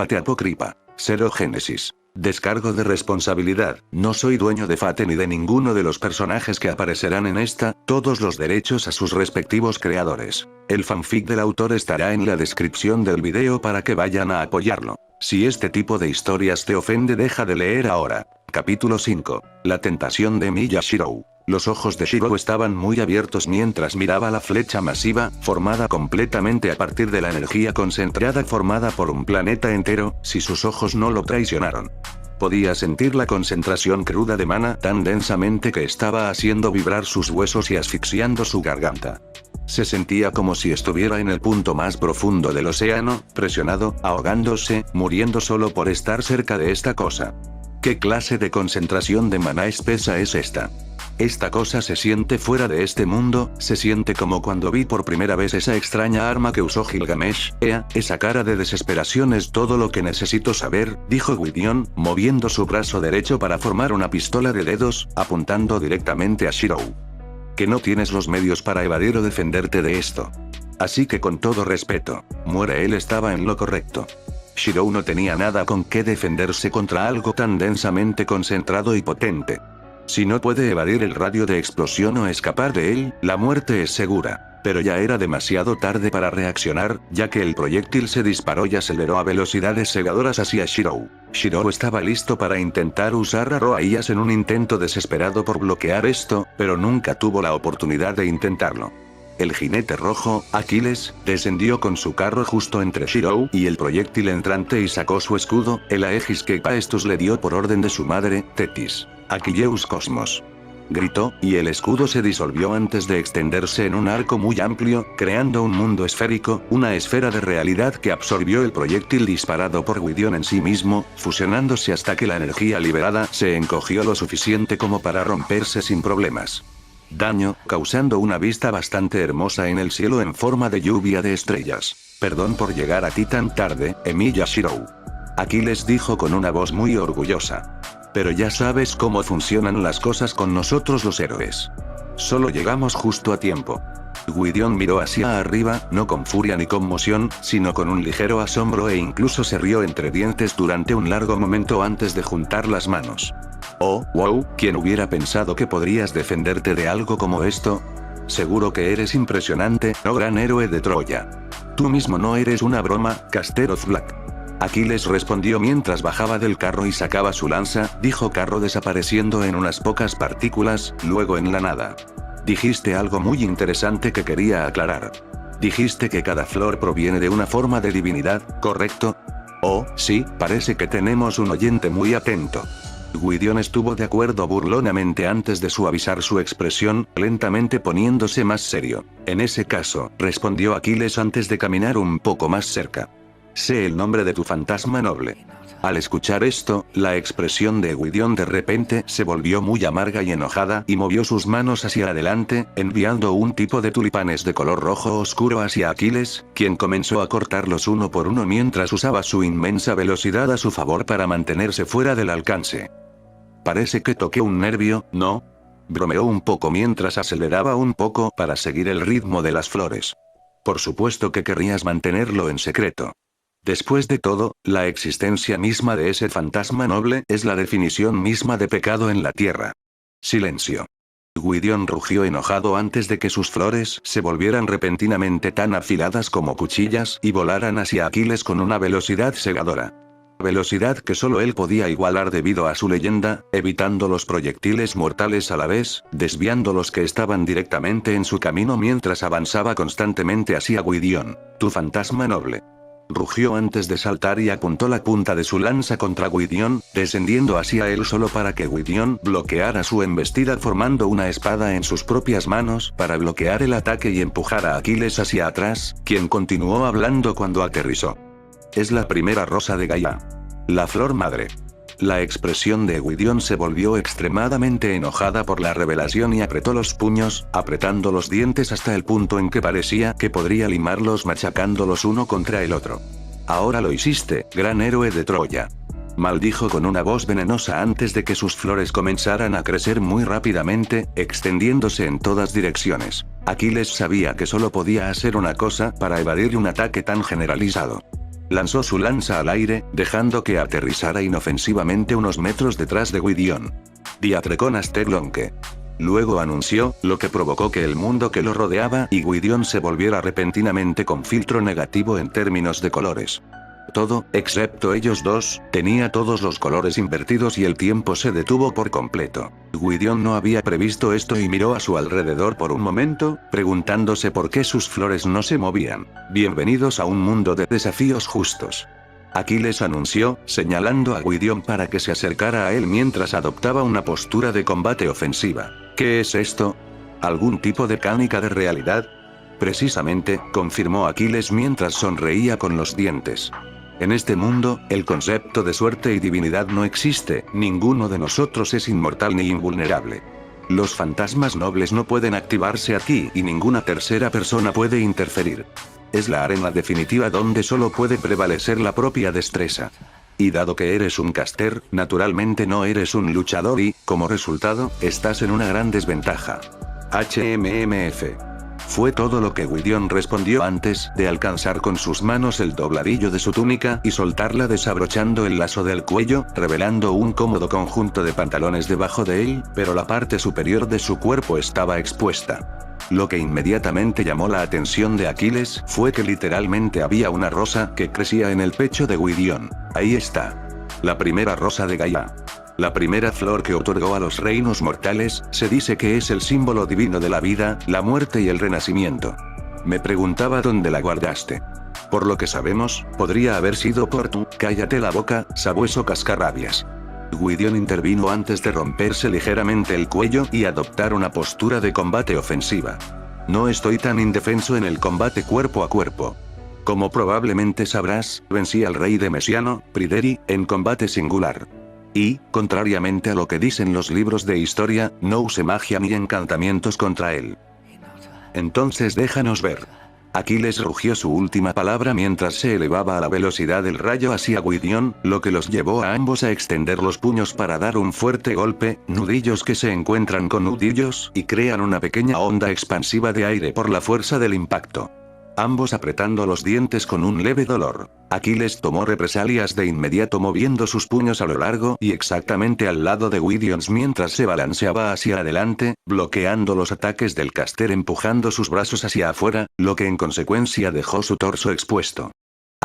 Fate Apócrifa. Zero Génesis. Descargo de responsabilidad. No soy dueño de Fate ni de ninguno de los personajes que aparecerán en esta, todos los derechos a sus respectivos creadores. El fanfic del autor estará en la descripción del video para que vayan a apoyarlo. Si este tipo de historias te ofende, deja de leer ahora. Capítulo 5. La tentación de Miyashiro. Los ojos de Shiro estaban muy abiertos mientras miraba la flecha masiva, formada completamente a partir de la energía concentrada formada por un planeta entero, si sus ojos no lo traicionaron. Podía sentir la concentración cruda de mana tan densamente que estaba haciendo vibrar sus huesos y asfixiando su garganta. Se sentía como si estuviera en el punto más profundo del océano, presionado, ahogándose, muriendo solo por estar cerca de esta cosa. ¿Qué clase de concentración de maná espesa es esta? Esta cosa se siente fuera de este mundo, se siente como cuando vi por primera vez esa extraña arma que usó Gilgamesh. Esa cara de desesperación es todo lo que necesito saber, dijo Gwydion, moviendo su brazo derecho para formar una pistola de dedos, apuntando directamente a Shiro. Que no tienes los medios para evadir o defenderte de esto. Así que con todo respeto, muere. Él estaba en lo correcto. Shiro no tenía nada con qué defenderse contra algo tan densamente concentrado y potente. Si no puede evadir el radio de explosión o escapar de él, la muerte es segura. Pero ya era demasiado tarde para reaccionar, ya que el proyectil se disparó y aceleró a velocidades cegadoras hacia Shiro. Shiro estaba listo para intentar usar Aroaías en un intento desesperado por bloquear esto, pero nunca tuvo la oportunidad de intentarlo. El jinete rojo, Aquiles, descendió con su carro justo entre Shiro y el proyectil entrante y sacó su escudo, el Aegis que Hephaestus le dio por orden de su madre, Tetis. Aquilleus Cosmos. Gritó, y el escudo se disolvió antes de extenderse en un arco muy amplio, creando un mundo esférico, una esfera de realidad que absorbió el proyectil disparado por Gwydion en sí mismo, fusionándose hasta que la energía liberada se encogió lo suficiente como para romperse sin problemas. Daño, causando una vista bastante hermosa en el cielo en forma de lluvia de estrellas. Perdón por llegar a ti tan tarde, Miyashiro. Aquiles dijo con una voz muy orgullosa. Pero ya sabes cómo funcionan las cosas con nosotros los héroes. Solo llegamos justo a tiempo. Gwydion miró hacia arriba, no con furia ni conmoción, sino con un ligero asombro e incluso se rió entre dientes durante un largo momento antes de juntar las manos. Oh, wow, ¿quién hubiera pensado que podrías defenderte de algo como esto? Seguro que eres impresionante, oh gran héroe de Troya. Tú mismo no eres una broma, Casteroth Black. Aquiles respondió mientras bajaba del carro y sacaba su lanza, dijo Carro desapareciendo en unas pocas partículas, luego en la nada. Dijiste algo muy interesante que quería aclarar. Dijiste que cada flor proviene de una forma de divinidad, ¿correcto? Oh, sí, parece que tenemos un oyente muy atento. Gwydion estuvo de acuerdo burlonamente antes de suavizar su expresión, lentamente poniéndose más serio. En ese caso, respondió Aquiles antes de caminar un poco más cerca. Sé el nombre de tu fantasma noble. Al escuchar esto, la expresión de Gwydion de repente se volvió muy amarga y enojada y movió sus manos hacia adelante, enviando un tipo de tulipanes de color rojo oscuro hacia Aquiles, quien comenzó a cortarlos uno por uno mientras usaba su inmensa velocidad a su favor para mantenerse fuera del alcance. Parece que toqué un nervio, ¿no? Bromeó un poco mientras aceleraba un poco para seguir el ritmo de las flores. Por supuesto que querrías mantenerlo en secreto. Después de todo, la existencia misma de ese fantasma noble es la definición misma de pecado en la tierra. Silencio. Gwydion rugió enojado antes de que sus flores se volvieran repentinamente tan afiladas como cuchillas y volaran hacia Aquiles con una velocidad cegadora. Velocidad que solo él podía igualar debido a su leyenda, evitando los proyectiles mortales a la vez, desviando los que estaban directamente en su camino mientras avanzaba constantemente hacia Gwydion. Tu fantasma noble. Rugió antes de saltar y apuntó la punta de su lanza contra Gwydion, descendiendo hacia él solo para que Gwydion bloqueara su embestida formando una espada en sus propias manos para bloquear el ataque y empujar a Aquiles hacia atrás, quien continuó hablando cuando aterrizó. Es la primera rosa de Gaia. La flor madre. La expresión de Gwydion se volvió extremadamente enojada por la revelación y apretó los puños, apretando los dientes hasta el punto en que parecía que podría limarlos machacándolos uno contra el otro. Ahora lo hiciste, gran héroe de Troya. Maldijo con una voz venenosa antes de que sus flores comenzaran a crecer muy rápidamente, extendiéndose en todas direcciones. Aquiles sabía que solo podía hacer una cosa para evadir un ataque tan generalizado. lanzó su lanza al aire, dejando que aterrizara inofensivamente unos metros detrás de Gwydion. Diatrecon Asteglonque. Luego anunció, lo que provocó que el mundo que lo rodeaba y Gwydion se volviera repentinamente con filtro negativo en términos de colores. Todo, excepto ellos dos, tenía todos los colores invertidos y el tiempo se detuvo por completo. Gwydion no había previsto esto y miró a su alrededor por un momento, preguntándose por qué sus flores no se movían. Bienvenidos a un mundo de desafíos justos. Aquiles anunció, señalando a Gwydion para que se acercara a él mientras adoptaba una postura de combate ofensiva. ¿Qué es esto? ¿Algún tipo de mecánica de realidad? Precisamente, confirmó Aquiles mientras sonreía con los dientes. En este mundo, el concepto de suerte y divinidad no existe, ninguno de nosotros es inmortal ni invulnerable. Los fantasmas nobles no pueden activarse aquí y ninguna tercera persona puede interferir. Es la arena definitiva donde solo puede prevalecer la propia destreza. Y dado que eres un caster, naturalmente no eres un luchador y, como resultado, estás en una gran desventaja. HMMF. Fue todo lo que Gwydion respondió antes de alcanzar con sus manos el dobladillo de su túnica y soltarla desabrochando el lazo del cuello, revelando un cómodo conjunto de pantalones debajo de él, pero la parte superior de su cuerpo estaba expuesta. Lo que inmediatamente llamó la atención de Aquiles fue que literalmente había una rosa que crecía en el pecho de Gwydion. Ahí está. La primera rosa de Gaia. La primera flor que otorgó a los reinos mortales, se dice que es el símbolo divino de la vida, la muerte y el renacimiento. Me preguntaba dónde la guardaste. Por lo que sabemos, podría haber sido por tú. Cállate la boca, sabueso cascarrabias. Gwydion intervino antes de romperse ligeramente el cuello y adoptar una postura de combate ofensiva. No estoy tan indefenso en el combate cuerpo a cuerpo. Como probablemente sabrás, vencí al rey de Mesiano, Pryderi, en combate singular. Y, contrariamente a lo que dicen los libros de historia, no usé magia ni encantamientos contra él. Entonces déjanos ver. Aquiles rugió su última palabra mientras se elevaba a la velocidad del rayo hacia Gwydion, lo que los llevó a ambos a extender los puños para dar un fuerte golpe, nudillos que se encuentran con nudillos y crean una pequeña onda expansiva de aire por la fuerza del impacto. Ambos apretando los dientes con un leve dolor. Aquiles tomó represalias de inmediato moviendo sus puños a lo largo y exactamente al lado de Gwydion mientras se balanceaba hacia adelante, bloqueando los ataques del caster empujando sus brazos hacia afuera, lo que en consecuencia dejó su torso expuesto.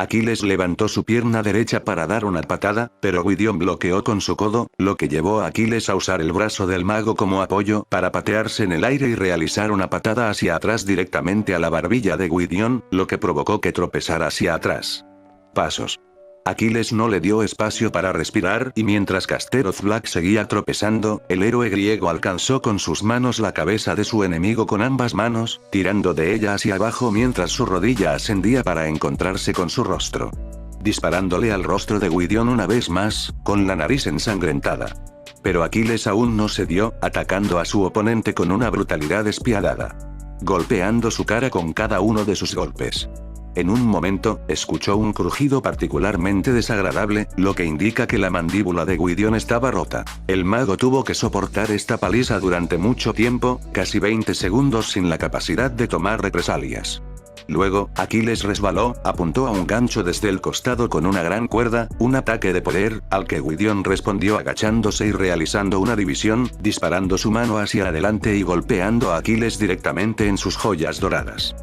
Aquiles levantó su pierna derecha para dar una patada, pero Gwydion bloqueó con su codo, lo que llevó a Aquiles a usar el brazo del mago como apoyo para patearse en el aire y realizar una patada hacia atrás directamente a la barbilla de Gwydion, lo que provocó que tropezara hacia atrás. Pasos. Aquiles no le dio espacio para respirar y mientras Casteroth Black seguía tropezando, el héroe griego alcanzó con sus manos la cabeza de su enemigo con ambas manos, tirando de ella hacia abajo mientras su rodilla ascendía para encontrarse con su rostro. Disparándole al rostro de Gwydion una vez más, con la nariz ensangrentada. Pero Aquiles aún no cedió, atacando a su oponente con una brutalidad despiadada. Golpeando su cara con cada uno de sus golpes. En un momento, escuchó un crujido particularmente desagradable, lo que indica que la mandíbula de Gwydion estaba rota. El mago tuvo que soportar esta paliza durante mucho tiempo, casi 20 segundos sin la capacidad de tomar represalias. Luego, Aquiles resbaló, apuntó a un gancho desde el costado con una gran cuerda, un ataque de poder, al que Gwydion respondió agachándose y realizando una división, disparando su mano hacia adelante y golpeando a Aquiles directamente en sus joyas doradas.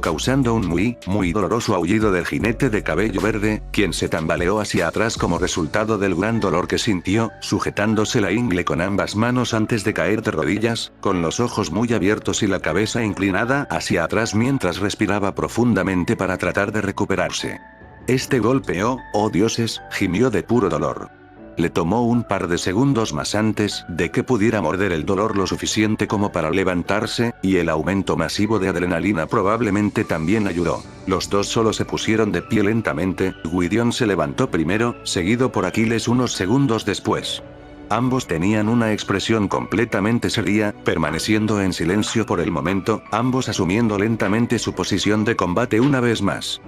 Causando un muy doloroso aullido del jinete de cabello verde, quien se tambaleó hacia atrás como resultado del gran dolor que sintió, sujetándose la ingle con ambas manos antes de caer de rodillas, con los ojos muy abiertos y la cabeza inclinada hacia atrás mientras respiraba profundamente para tratar de recuperarse. Este golpe, oh dioses, gimió de puro dolor. Le tomó un par de segundos más antes de que pudiera morder el dolor lo suficiente como para levantarse, y el aumento masivo de adrenalina probablemente también ayudó. Los dos solo se pusieron de pie lentamente, Gwydion se levantó primero, seguido por Aquiles unos segundos después. Ambos tenían una expresión completamente seria, permaneciendo en silencio por el momento, ambos asumiendo lentamente su posición de combate una vez más.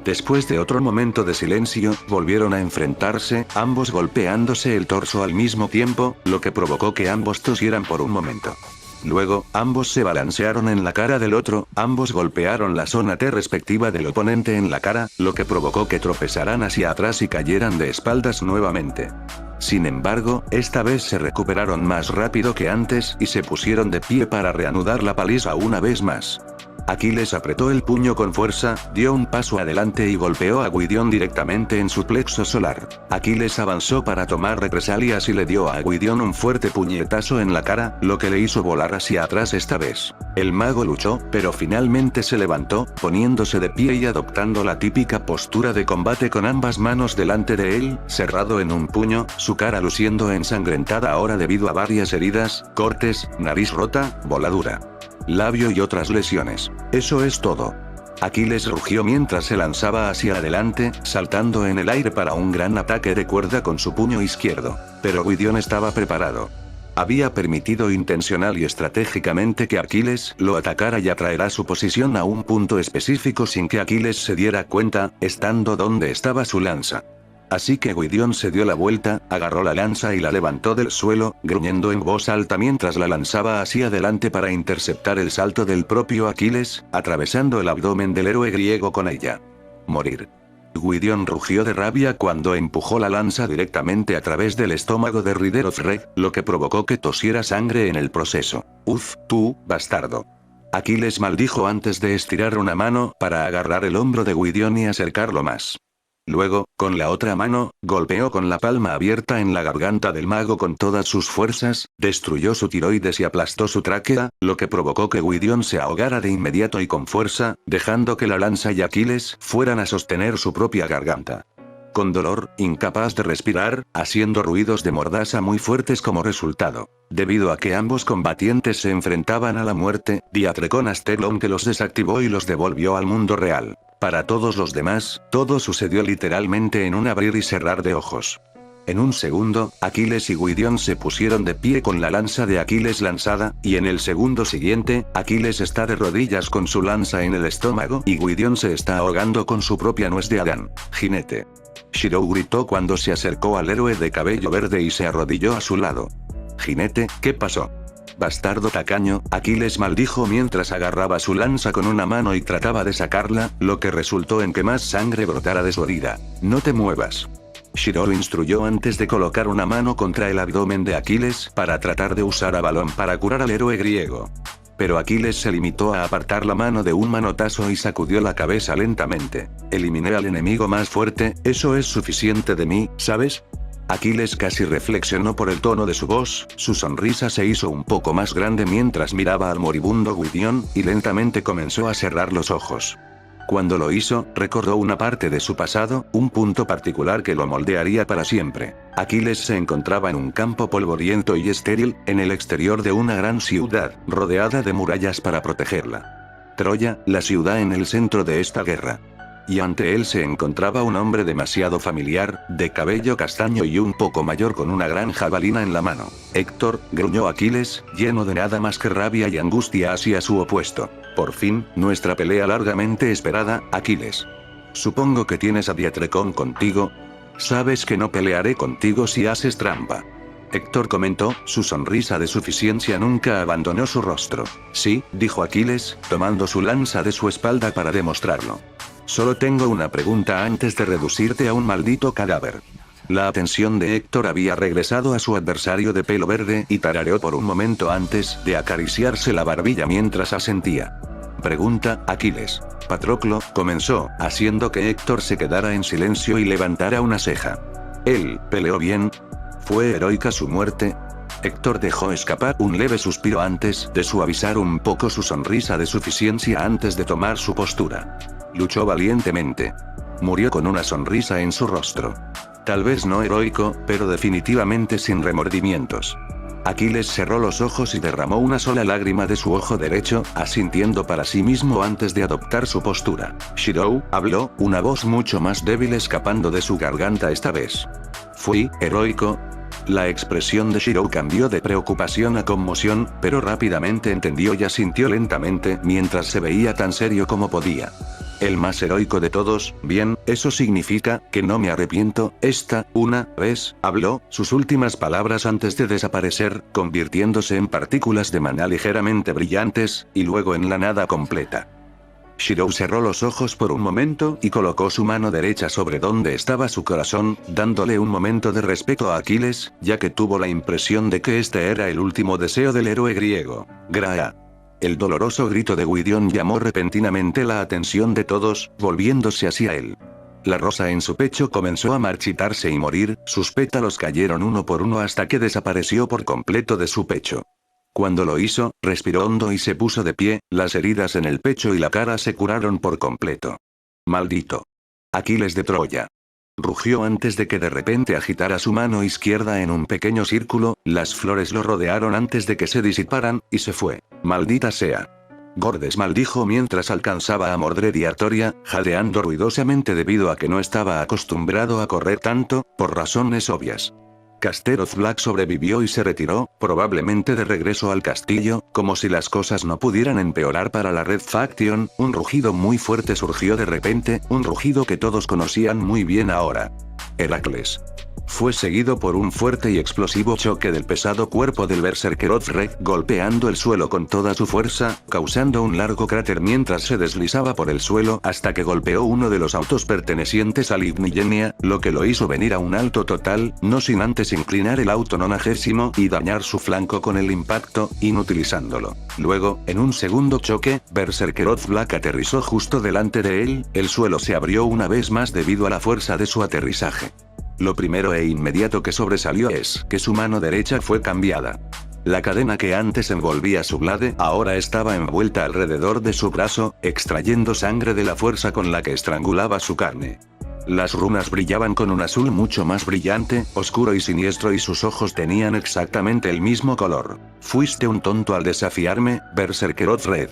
Después de otro momento de silencio, volvieron a enfrentarse, ambos golpeándose el torso al mismo tiempo, lo que provocó que ambos tosieran por un momento. Luego, ambos se balancearon en la cara del otro, ambos golpearon la zona T respectiva del oponente en la cara, lo que provocó que tropezaran hacia atrás y cayeran de espaldas nuevamente. Sin embargo, esta vez se recuperaron más rápido que antes y se pusieron de pie para reanudar la paliza una vez más. Aquiles apretó el puño con fuerza, dio un paso adelante y golpeó a Gwydion directamente en su plexo solar. Aquiles avanzó para tomar represalias y le dio a Gwydion un fuerte puñetazo en la cara, lo que le hizo volar hacia atrás esta vez. El mago luchó, pero finalmente se levantó, poniéndose de pie y adoptando la típica postura de combate con ambas manos delante de él, cerrado en un puño, su cara luciendo ensangrentada ahora debido a varias heridas, cortes, nariz rota, voladura, labio y otras lesiones. Eso es todo. Aquiles rugió mientras se lanzaba hacia adelante, saltando en el aire para un gran ataque de cuerda con su puño izquierdo. Pero Gwydion estaba preparado. Había permitido intencional y estratégicamente que Aquiles lo atacara y atraerá su posición a un punto específico sin que Aquiles se diera cuenta, estando donde estaba su lanza. Así que Gwydion se dio la vuelta, agarró la lanza y la levantó del suelo, gruñendo en voz alta mientras la lanzaba hacia adelante para interceptar el salto del propio Aquiles, atravesando el abdomen del héroe griego con ella. Morir. Gwydion rugió de rabia cuando empujó la lanza directamente a través del estómago de Rider of Red, lo que provocó que tosiera sangre en el proceso. «Uf, tú, bastardo». Aquiles maldijo antes de estirar una mano para agarrar el hombro de Gwydion y acercarlo más. Luego, con la otra mano, golpeó con la palma abierta en la garganta del mago con todas sus fuerzas, destruyó su tiroides y aplastó su tráquea, lo que provocó que Gwydion se ahogara de inmediato y con fuerza, dejando que la lanza y Aquiles fueran a sostener su propia garganta. Con dolor, incapaz de respirar, haciendo ruidos de mordaza muy fuertes como resultado. Debido a que ambos combatientes se enfrentaban a la muerte, Diatrecon Astelon que los desactivó y los devolvió al mundo real. Para todos los demás, todo sucedió literalmente en un abrir y cerrar de ojos. En un segundo, Aquiles y Gwydion se pusieron de pie con la lanza de Aquiles lanzada, y en el segundo siguiente, Aquiles está de rodillas con su lanza en el estómago y Gwydion se está ahogando con su propia nuez de Adán. Jinete. Shirou gritó cuando se acercó al héroe de cabello verde y se arrodilló a su lado. Jinete, ¿qué pasó? Bastardo tacaño, Aquiles maldijo mientras agarraba su lanza con una mano y trataba de sacarla, lo que resultó en que más sangre brotara de su herida. No te muevas. Shirou instruyó antes de colocar una mano contra el abdomen de Aquiles para tratar de usar a balón para curar al héroe griego. Pero Aquiles se limitó a apartar la mano de un manotazo y sacudió la cabeza lentamente. Eliminé al enemigo más fuerte, eso es suficiente de mí, ¿sabes? Aquiles casi reflexionó por el tono de su voz, su sonrisa se hizo un poco más grande mientras miraba al moribundo Gwydion, y lentamente comenzó a cerrar los ojos. Cuando lo hizo, recordó una parte de su pasado, un punto particular que lo moldearía para siempre. Aquiles se encontraba en un campo polvoriento y estéril, en el exterior de una gran ciudad, rodeada de murallas para protegerla. Troya, la ciudad en el centro de esta guerra. Y ante él se encontraba un hombre demasiado familiar, de cabello castaño y un poco mayor con una gran jabalina en la mano. Héctor, gruñó Aquiles, lleno de nada más que rabia y angustia hacia su opuesto. Por fin, nuestra pelea largamente esperada, Aquiles. Supongo que tienes a Diatrecon contigo. Sabes que no pelearé contigo si haces trampa. Héctor comentó, su sonrisa de suficiencia nunca abandonó su rostro. Sí, dijo Aquiles, tomando su lanza de su espalda para demostrarlo. Solo tengo una pregunta antes de reducirte a un maldito cadáver. La atención de Héctor había regresado a su adversario de pelo verde y tarareó por un momento antes de acariciarse la barbilla mientras asentía. Pregunta, Aquiles. Patroclo, comenzó, haciendo que Héctor se quedara en silencio y levantara una ceja. ¿Él peleó bien? ¿Fue heroica su muerte? Héctor dejó escapar un leve suspiro antes de suavizar un poco su sonrisa de suficiencia antes de tomar su postura. Luchó valientemente. Murió con una sonrisa en su rostro. Tal vez no heroico, pero definitivamente sin remordimientos. Aquiles cerró los ojos y derramó una sola lágrima de su ojo derecho, asintiendo para sí mismo antes de adoptar su postura. Shirou, habló, una voz mucho más débil escapando de su garganta esta vez. ¿Fui heroico? La expresión de Shirou cambió de preocupación a conmoción, pero rápidamente entendió y asintió lentamente mientras se veía tan serio como podía. El más heroico de todos, bien, eso significa que no me arrepiento. Una vez, habló, sus últimas palabras antes de desaparecer, convirtiéndose en partículas de maná ligeramente brillantes, y luego en la nada completa. Shirou cerró los ojos por un momento y colocó su mano derecha sobre donde estaba su corazón, dándole un momento de respeto a Aquiles, ya que tuvo la impresión de que este era el último deseo del héroe griego. Gra. El doloroso grito de Gwydion llamó repentinamente la atención de todos, volviéndose hacia él. La rosa en su pecho comenzó a marchitarse y morir, sus pétalos cayeron uno por uno hasta que desapareció por completo de su pecho. Cuando lo hizo, respiró hondo y se puso de pie, las heridas en el pecho y la cara se curaron por completo. ¡Maldito! Aquiles de Troya. Rugió antes de que de repente agitara su mano izquierda en un pequeño círculo, las flores lo rodearon antes de que se disiparan, y se fue. ¡Maldita sea! Gordes maldijo mientras alcanzaba a Mordred y Artoria, jadeando ruidosamente debido a que no estaba acostumbrado a correr tanto, por razones obvias. Casteroth Black sobrevivió y se retiró, probablemente de regreso al castillo, como si las cosas no pudieran empeorar para la Red Faction. Un rugido muy fuerte surgió de repente, un rugido que todos conocían muy bien ahora. Heracles. Fue seguido por un fuerte y explosivo choque del pesado cuerpo del Berserker Red golpeando el suelo con toda su fuerza, causando un largo cráter mientras se deslizaba por el suelo hasta que golpeó uno de los autos pertenecientes a Lignigenia, lo que lo hizo venir a un alto total, no sin antes inclinar el auto 90 y dañar su flanco con el impacto, inutilizándolo. Luego, en un segundo choque, Berserker Black aterrizó justo delante de él, el suelo se abrió una vez más debido a la fuerza de su aterrizaje. Lo primero e inmediato que sobresalió es que su mano derecha fue cambiada. La cadena que antes envolvía su blade ahora estaba envuelta alrededor de su brazo, extrayendo sangre de la fuerza con la que estrangulaba su carne. Las runas brillaban con un azul mucho más brillante, oscuro y siniestro y sus ojos tenían exactamente el mismo color. Fuiste un tonto al desafiarme, Berserker Red.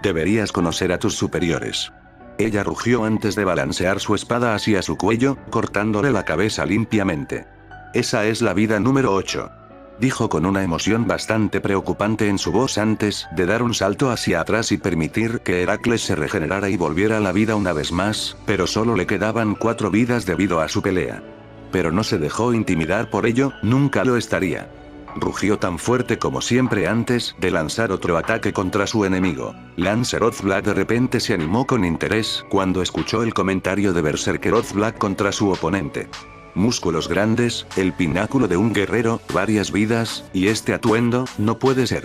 Deberías conocer a tus superiores. Ella rugió antes de balancear su espada hacia su cuello, cortándole la cabeza limpiamente. Esa es la vida número 8. Dijo con una emoción bastante preocupante en su voz antes de dar un salto hacia atrás y permitir que Heracles se regenerara y volviera a la vida una vez más, pero solo le quedaban 4 vidas debido a su pelea. Pero no se dejó intimidar por ello, nunca lo estaría. Rugió tan fuerte como siempre antes de lanzar otro ataque contra su enemigo. Lanceroth Black de repente se animó con interés cuando escuchó el comentario de Berserkeroth Black contra su oponente. Músculos grandes, el pináculo de un guerrero, varias vidas, y este atuendo, no puede ser.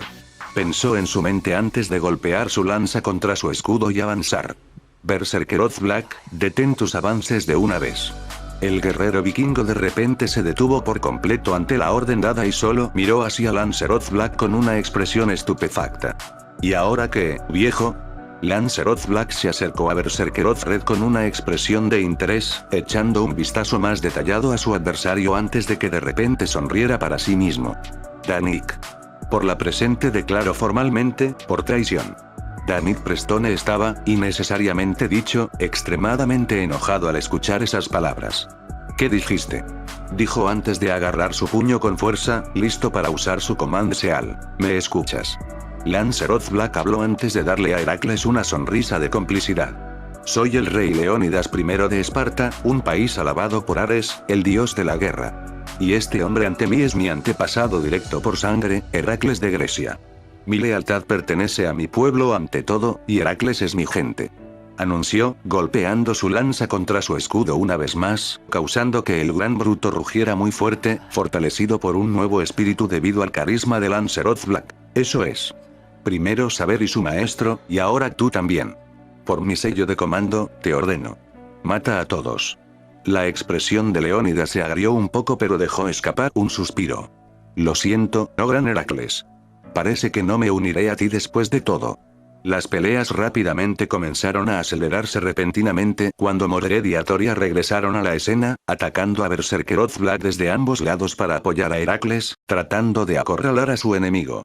Pensó en su mente antes de golpear su lanza contra su escudo y avanzar. Berserkeroth Black, detén tus avances de una vez. El guerrero vikingo de repente se detuvo por completo ante la orden dada y solo miró hacia Lanceroth Black con una expresión estupefacta. ¿Y ahora qué, viejo? Lanceroth Black se acercó a Berserkeroth Red con una expresión de interés, echando un vistazo más detallado a su adversario antes de que de repente sonriera para sí mismo. Danik. Por la presente declaró formalmente, por traición. Danik Prestone estaba, innecesariamente dicho, extremadamente enojado al escuchar esas palabras. ¿Qué dijiste? Dijo antes de agarrar su puño con fuerza, listo para usar su Command Seal. ¿Me escuchas? Lanceroth Black habló antes de darle a Heracles una sonrisa de complicidad. Soy el rey Leónidas I de Esparta, un país alabado por Ares, el dios de la guerra. Y este hombre ante mí es mi antepasado directo por sangre, Heracles de Grecia. Mi lealtad pertenece a mi pueblo ante todo, y Heracles es mi gente. Anunció, golpeando su lanza contra su escudo una vez más, causando que el gran bruto rugiera muy fuerte, fortalecido por un nuevo espíritu debido al carisma de Lanceroth Black. Eso es. Primero Saber y su maestro, y ahora tú también. Por mi sello de comando, te ordeno. Mata a todos. La expresión de Leónidas se agrió un poco pero dejó escapar un suspiro. Lo siento, oh gran Heracles. Parece que no me uniré a ti después de todo. Las peleas rápidamente comenzaron a acelerarse repentinamente cuando Mordred y Artoria regresaron a la escena, atacando a Berserkeroth Black desde ambos lados para apoyar a Heracles, tratando de acorralar a su enemigo.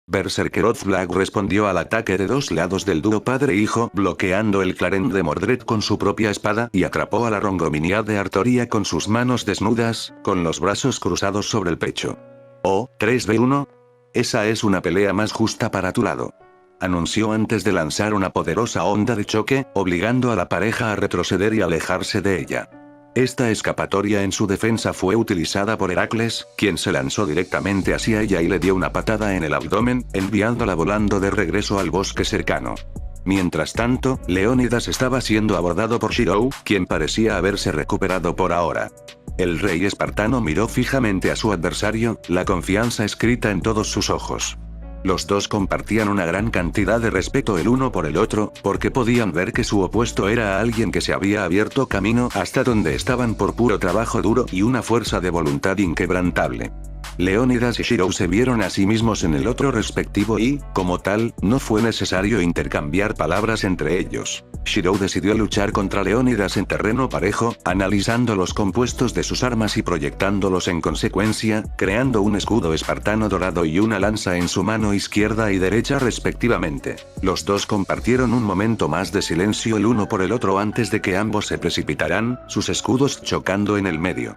Berserkeroth Black respondió al ataque de dos lados del dúo padre-hijo bloqueando el clarén de Mordred con su propia espada y atrapó a la Rongominia de Artoria con sus manos desnudas, con los brazos cruzados sobre el pecho. Oh, 3v1. Esa es una pelea más justa para tu lado. anunció antes de lanzar una poderosa onda de choque, obligando a la pareja a retroceder y alejarse de ella. Esta escapatoria en su defensa fue utilizada por Heracles, quien se lanzó directamente hacia ella y le dio una patada en el abdomen, enviándola volando de regreso al bosque cercano. Mientras tanto, Leónidas estaba siendo abordado por Shirou, quien parecía haberse recuperado por ahora. El rey espartano miró fijamente a su adversario, la confianza escrita en todos sus ojos. Los dos compartían una gran cantidad de respeto el uno por el otro, porque podían ver que su opuesto era alguien que se había abierto camino hasta donde estaban por puro trabajo duro y una fuerza de voluntad inquebrantable. Leónidas y Shirou se vieron a sí mismos en el otro respectivo y, como tal, no fue necesario intercambiar palabras entre ellos. Shirou decidió luchar contra Leónidas en terreno parejo, analizando los compuestos de sus armas y proyectándolos en consecuencia, creando un escudo espartano dorado y una lanza en su mano izquierda y derecha respectivamente. Los dos compartieron un momento más de silencio el uno por el otro antes de que ambos se precipitaran, sus escudos chocando en el medio.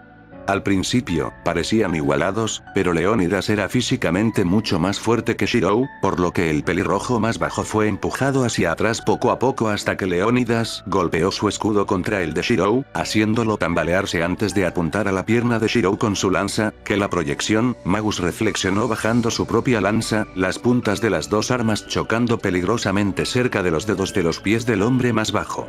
Al principio, parecían igualados, pero Leónidas era físicamente mucho más fuerte que Shirou, por lo que el pelirrojo más bajo fue empujado hacia atrás poco a poco hasta que Leónidas golpeó su escudo contra el de Shirou, haciéndolo tambalearse antes de apuntar a la pierna de Shirou con su lanza, que la proyección, Magus reflexionó bajando su propia lanza, las puntas de las dos armas chocando peligrosamente cerca de los dedos de los pies del hombre más bajo.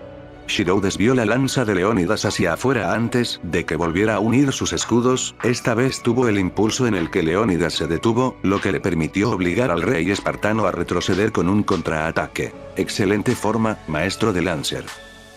Shirou desvió la lanza de Leónidas hacia afuera antes de que volviera a unir sus escudos, esta vez tuvo el impulso en el que Leónidas se detuvo, lo que le permitió obligar al rey espartano a retroceder con un contraataque. Excelente forma, maestro de Lancer.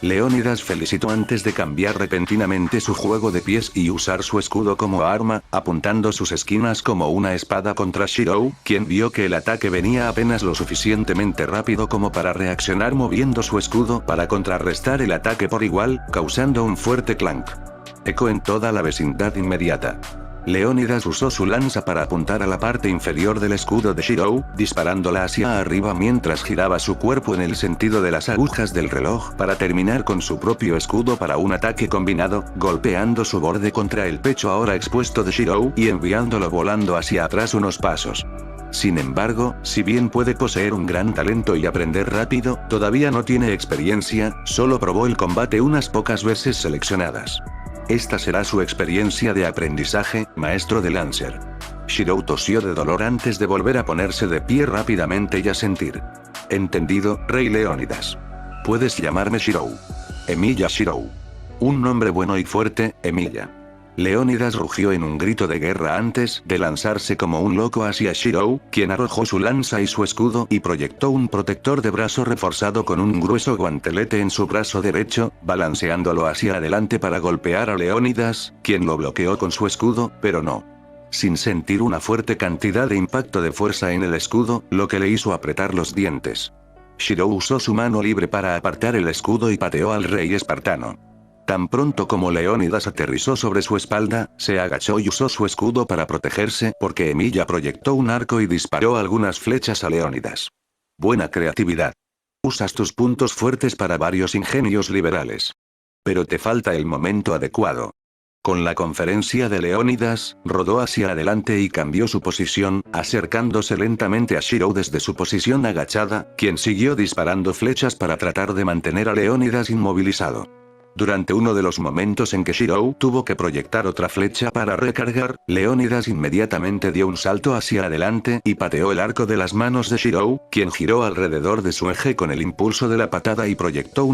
Leónidas felicitó antes de cambiar repentinamente su juego de pies y usar su escudo como arma, apuntando sus esquinas como una espada contra Shirou, quien vio que el ataque venía apenas lo suficientemente rápido como para reaccionar moviendo su escudo para contrarrestar el ataque por igual, causando un fuerte clank. Eco en toda la vecindad inmediata. Leónidas usó su lanza para apuntar a la parte inferior del escudo de Shirou, disparándola hacia arriba mientras giraba su cuerpo en el sentido de las agujas del reloj para terminar con su propio escudo para un ataque combinado, golpeando su borde contra el pecho ahora expuesto de Shirou y enviándolo volando hacia atrás unos pasos. Sin embargo, si bien puede poseer un gran talento y aprender rápido, todavía no tiene experiencia, solo probó el combate unas pocas veces seleccionadas. Esta será su experiencia de aprendizaje, maestro de Lancer. Shirou tosió de dolor antes de volver a ponerse de pie rápidamente y asentir. Entendido, rey Leónidas. Puedes llamarme Shirou. Emilia Shirou. Un nombre bueno y fuerte, Emilia. Leónidas rugió en un grito de guerra antes de lanzarse como un loco hacia Shirou, quien arrojó su lanza y su escudo y proyectó un protector de brazo reforzado con un grueso guantelete en su brazo derecho, balanceándolo hacia adelante para golpear a Leónidas, quien lo bloqueó con su escudo, pero no. Sin sentir una fuerte cantidad de impacto de fuerza en el escudo, lo que le hizo apretar los dientes. Shirou usó su mano libre para apartar el escudo y pateó al rey espartano. Tan pronto como Leónidas aterrizó sobre su espalda, se agachó y usó su escudo para protegerse porque Emilia proyectó un arco y disparó algunas flechas a Leónidas. Buena creatividad. Usas tus puntos fuertes para varios ingenios liberales. Pero te falta el momento adecuado. Con la conferencia de Leónidas, rodó hacia adelante y cambió su posición, acercándose lentamente a Shirou desde su posición agachada, quien siguió disparando flechas para tratar de mantener a Leónidas inmovilizado. Durante uno de los momentos en que Shirou tuvo que proyectar otra flecha para recargar, Leónidas inmediatamente dio un salto hacia adelante y pateó el arco de las manos de Shirou, quien giró alrededor de su eje con el impulso de la patada y proyectó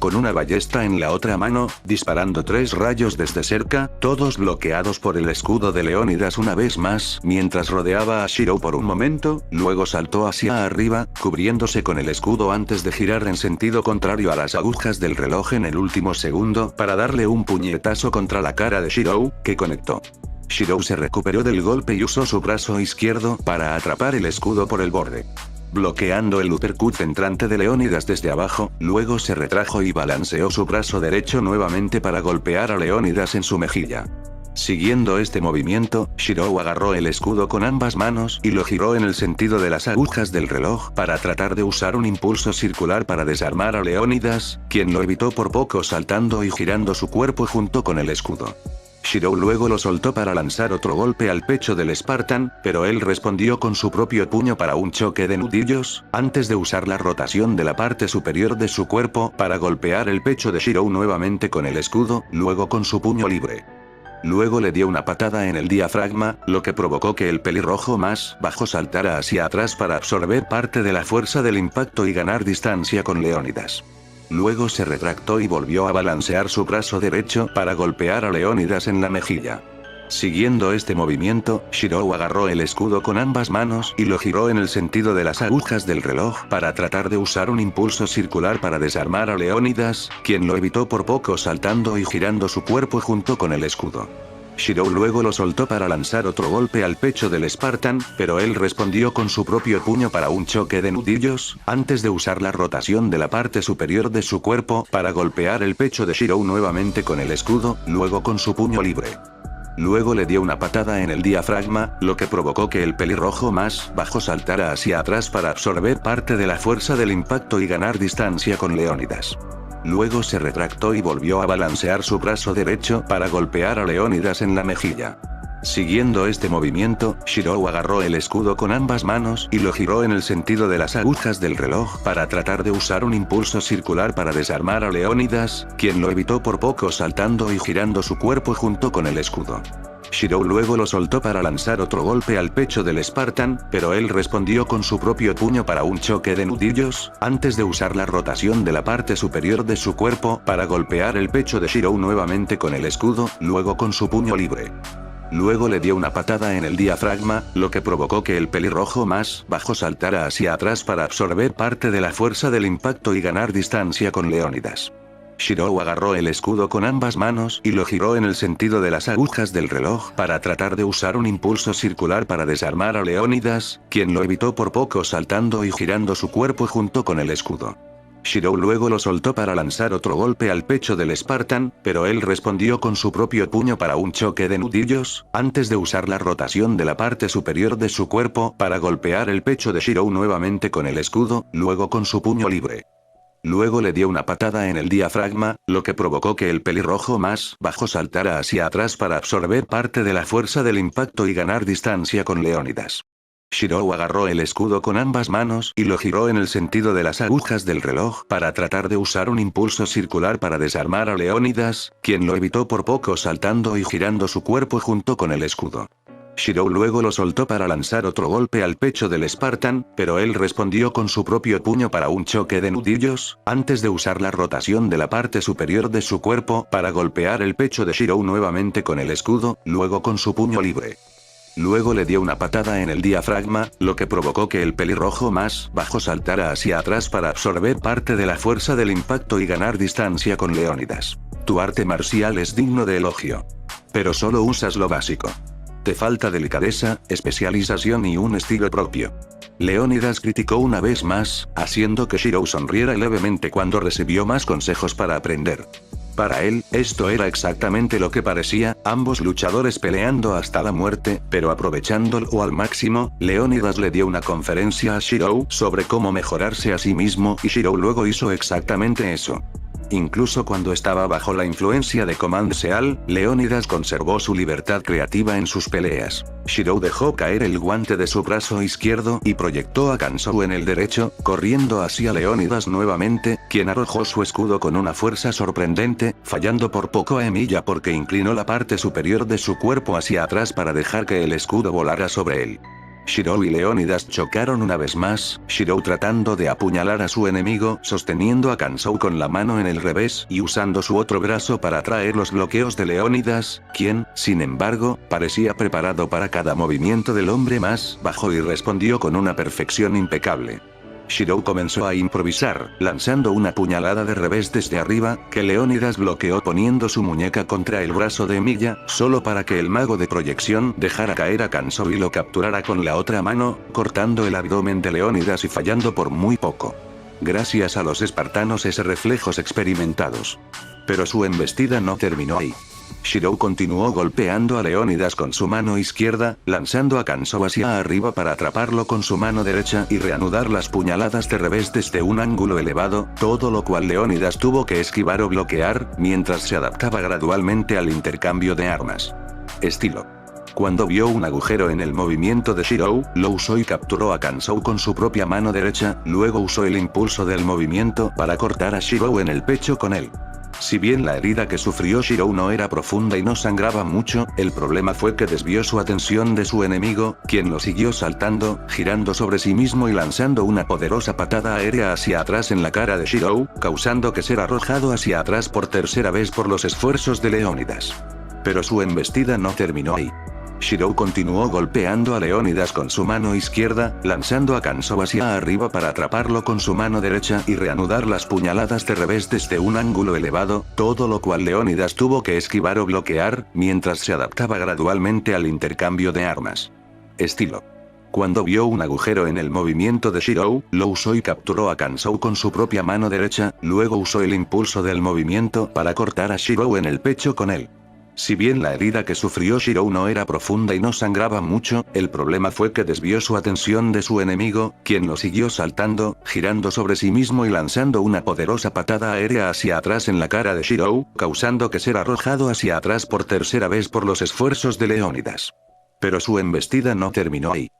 con una ballesta en la otra mano, disparando 3 rayos desde cerca, todos bloqueados por el escudo de Leónidas una vez más, mientras rodeaba a Shirou por un momento, luego saltó hacia arriba, cubriéndose con el escudo antes de girar en sentido contrario a las agujas del reloj en el último segundo para darle un puñetazo contra la cara de Shirou, que conectó. Shirou se recuperó del golpe y usó su brazo izquierdo para atrapar el escudo por el borde. Bloqueando el uppercut entrante de Leónidas desde abajo, luego se retrajo y balanceó su brazo derecho nuevamente para golpear a Leónidas en su mejilla. Siguiendo este movimiento, Shirou agarró el escudo con ambas manos y lo giró en el sentido de las agujas del reloj para tratar de usar un impulso circular para desarmar a Leónidas, quien lo evitó por poco saltando y girando su cuerpo junto con el escudo. Shirou luego lo soltó para lanzar otro golpe al pecho del Spartan, pero él respondió con su propio puño para un choque de nudillos, antes de usar la rotación de la parte superior de su cuerpo para golpear el pecho de Shirou nuevamente con el escudo, luego con su puño libre. Luego le dio una patada en el diafragma, lo que provocó que el pelirrojo más bajo saltara hacia atrás para absorber parte de la fuerza del impacto y ganar distancia con Leónidas. Luego se retractó y volvió a balancear su brazo derecho para golpear a Leónidas en la mejilla. Siguiendo este movimiento, Shirou agarró el escudo con ambas manos y lo giró en el sentido de las agujas del reloj para tratar de usar un impulso circular para desarmar a Leónidas, quien lo evitó por poco saltando y girando su cuerpo junto con el escudo. Shirou luego lo soltó para lanzar otro golpe al pecho del Spartan, pero él respondió con su propio puño para un choque de nudillos, antes de usar la rotación de la parte superior de su cuerpo para golpear el pecho de Shirou nuevamente con el escudo, luego con su puño libre. Luego le dio una patada en el diafragma, lo que provocó que el pelirrojo más bajo saltara hacia atrás para absorber parte de la fuerza del impacto y ganar distancia con Leónidas. Luego se retractó y volvió a balancear su brazo derecho para golpear a Leónidas en la mejilla. Siguiendo este movimiento, Shirou agarró el escudo con ambas manos y lo giró en el sentido de las agujas del reloj para tratar de usar un impulso circular para desarmar a Leónidas, quien lo evitó por poco saltando y girando su cuerpo junto con el escudo. Shirou luego lo soltó para lanzar otro golpe al pecho del Spartan, pero él respondió con su propio puño para un choque de nudillos, antes de usar la rotación de la parte superior de su cuerpo para golpear el pecho de Shirou nuevamente con el escudo, luego con su puño libre. Luego le dio una patada en el diafragma, lo que provocó que el pelirrojo más bajo saltara hacia atrás para absorber parte de la fuerza del impacto y ganar distancia con Leónidas. Shirou agarró el escudo con ambas manos y lo giró en el sentido de las agujas del reloj para tratar de usar un impulso circular para desarmar a Leónidas, quien lo evitó por poco saltando y girando su cuerpo junto con el escudo. Shirou luego lo soltó para lanzar otro golpe al pecho del Spartan, pero él respondió con su propio puño para un choque de nudillos, antes de usar la rotación de la parte superior de su cuerpo para golpear el pecho de Shirou nuevamente con el escudo, luego con su puño libre. Luego le dio una patada en el diafragma, lo que provocó que el pelirrojo más bajo saltara hacia atrás para absorber parte de la fuerza del impacto y ganar distancia con Leónidas. Shirou agarró el escudo con ambas manos y lo giró en el sentido de las agujas del reloj para tratar de usar un impulso circular para desarmar a Leónidas, quien lo evitó por poco saltando y girando su cuerpo junto con el escudo. Shirou luego lo soltó para lanzar otro golpe al pecho del Spartan, pero él respondió con su propio puño para un choque de nudillos, antes de usar la rotación de la parte superior de su cuerpo para golpear el pecho de Shirou nuevamente con el escudo, luego con su puño libre. Luego le dio una patada en el diafragma, lo que provocó que el pelirrojo más bajo saltara hacia atrás para absorber parte de la fuerza del impacto y ganar distancia con Leónidas. Tu arte marcial es digno de elogio. Pero solo usas lo básico. Te falta delicadeza, especialización y un estilo propio. Leónidas criticó una vez más, haciendo que Shirou sonriera levemente cuando recibió más consejos para aprender. Para él, esto era exactamente lo que parecía, ambos luchadores peleando hasta la muerte, pero aprovechándolo al máximo. Leónidas le dio una conferencia a Shirou sobre cómo mejorarse a sí mismo y Shirou luego hizo exactamente eso. Incluso cuando estaba bajo la influencia de Command Seal, Leónidas conservó su libertad creativa en sus peleas. Shirou dejó caer el guante de su brazo izquierdo y proyectó a Kansou en el derecho, corriendo hacia Leónidas nuevamente, quien arrojó su escudo con una fuerza sorprendente, fallando por poco a Emilia porque inclinó la parte superior de su cuerpo hacia atrás para dejar que el escudo volara sobre él. Shirou y Leónidas chocaron una vez más, Shirou tratando de apuñalar a su enemigo, sosteniendo a Kansou con la mano en el revés y usando su otro brazo para atraer los bloqueos de Leónidas, quien, sin embargo, parecía preparado para cada movimiento del hombre más bajo y respondió con una perfección impecable. Shirou comenzó a improvisar, lanzando una puñalada de revés desde arriba, que Leónidas bloqueó poniendo su muñeca contra el brazo de Emilia, solo para que el mago de proyección dejara caer a Kansou y lo capturara con la otra mano, cortando el abdomen de Leónidas y fallando por muy poco. Gracias a los espartanos reflejos experimentados. Pero su embestida no terminó ahí. Shirou continuó golpeando a Leónidas con su mano izquierda, lanzando a Kansou hacia arriba para atraparlo con su mano derecha y reanudar las puñaladas de revés desde un ángulo elevado, todo lo cual Leónidas tuvo que esquivar o bloquear, mientras se adaptaba gradualmente al intercambio de armas. Estilo. Cuando vio un agujero en el movimiento de Shirou, lo usó y capturó a Kansou con su propia mano derecha, luego usó el impulso del movimiento para cortar a Shirou en el pecho con él. Si bien la herida que sufrió Shirou no era profunda y no sangraba mucho, el problema fue que desvió su atención de su enemigo, quien lo siguió saltando, girando sobre sí mismo y lanzando una poderosa patada aérea hacia atrás en la cara de Shirou, causando que ser arrojado hacia atrás por tercera vez por los esfuerzos de Leónidas. Pero su embestida no terminó ahí. Shirou continuó golpeando a Leónidas con su mano izquierda, lanzando a Kansou hacia arriba para atraparlo con su mano derecha y reanudar las puñaladas de revés desde un ángulo elevado, todo lo cual Leónidas tuvo que esquivar o bloquear, mientras se adaptaba gradualmente al intercambio de armas. Estilo. Cuando vio un agujero en el movimiento de Shirou, lo usó y capturó a Kansou con su propia mano derecha, luego usó el impulso del movimiento para cortar a Shirou en el pecho con él. Si bien la herida que sufrió Shirou no era profunda y no sangraba mucho, el problema fue que desvió su atención de su enemigo, quien lo siguió saltando, girando sobre sí mismo y lanzando una poderosa patada aérea hacia atrás en la cara de Shirou, causando que ser arrojado hacia atrás por tercera vez por los esfuerzos de Leónidas. Pero su embestida no terminó ahí.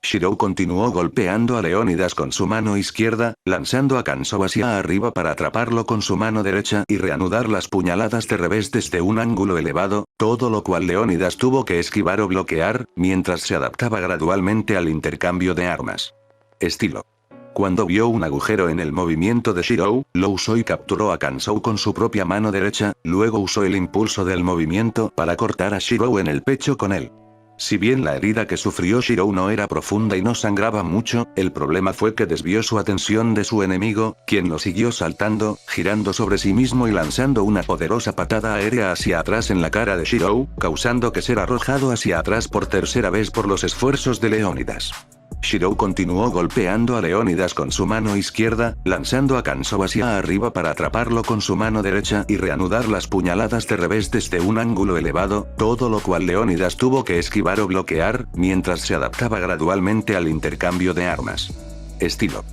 Shirou continuó golpeando a Leónidas con su mano izquierda, lanzando a Kansou hacia arriba para atraparlo con su mano derecha y reanudar las puñaladas de revés desde un ángulo elevado, todo lo cual Leónidas tuvo que esquivar o bloquear, mientras se adaptaba gradualmente al intercambio de armas. Estilo. Cuando vio un agujero en el movimiento de Shirou, lo usó y capturó a Kansou con su propia mano derecha, luego usó el impulso del movimiento para cortar a Shirou en el pecho con él. Si bien la herida que sufrió Shirou no era profunda y no sangraba mucho, el problema fue que desvió su atención de su enemigo, quien lo siguió saltando, girando sobre sí mismo y lanzando una poderosa patada aérea hacia atrás en la cara de Shirou, causando que ser arrojado hacia atrás por tercera vez por los esfuerzos de Leónidas. Shirou continuó golpeando a Leónidas con su mano izquierda, lanzando a Kansou hacia arriba para atraparlo con su mano derecha y reanudar las puñaladas de revés desde un ángulo elevado, todo lo cual Leónidas tuvo que esquivar o bloquear, mientras se adaptaba gradualmente al intercambio de armas. Estilo.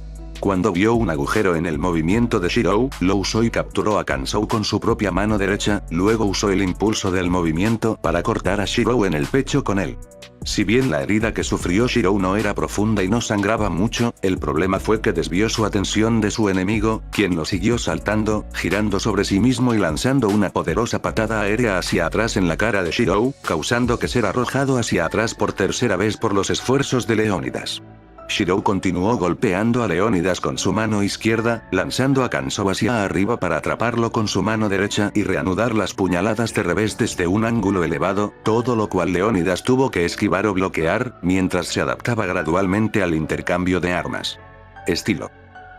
Cuando vio un agujero en el movimiento de Shirou, lo usó y capturó a Kansou con su propia mano derecha, luego usó el impulso del movimiento para cortar a Shirou en el pecho con él. Si bien la herida que sufrió Shirou no era profunda y no sangraba mucho, el problema fue que desvió su atención de su enemigo, quien lo siguió saltando, girando sobre sí mismo y lanzando una poderosa patada aérea hacia atrás en la cara de Shirou, causando que ser arrojado hacia atrás por tercera vez por los esfuerzos de Leónidas. Shirou continuó golpeando a Leónidas con su mano izquierda, lanzando a Kansou hacia arriba para atraparlo con su mano derecha y reanudar las puñaladas de revés desde un ángulo elevado, todo lo cual Leónidas tuvo que esquivar o bloquear, mientras se adaptaba gradualmente al intercambio de armas. Estilo.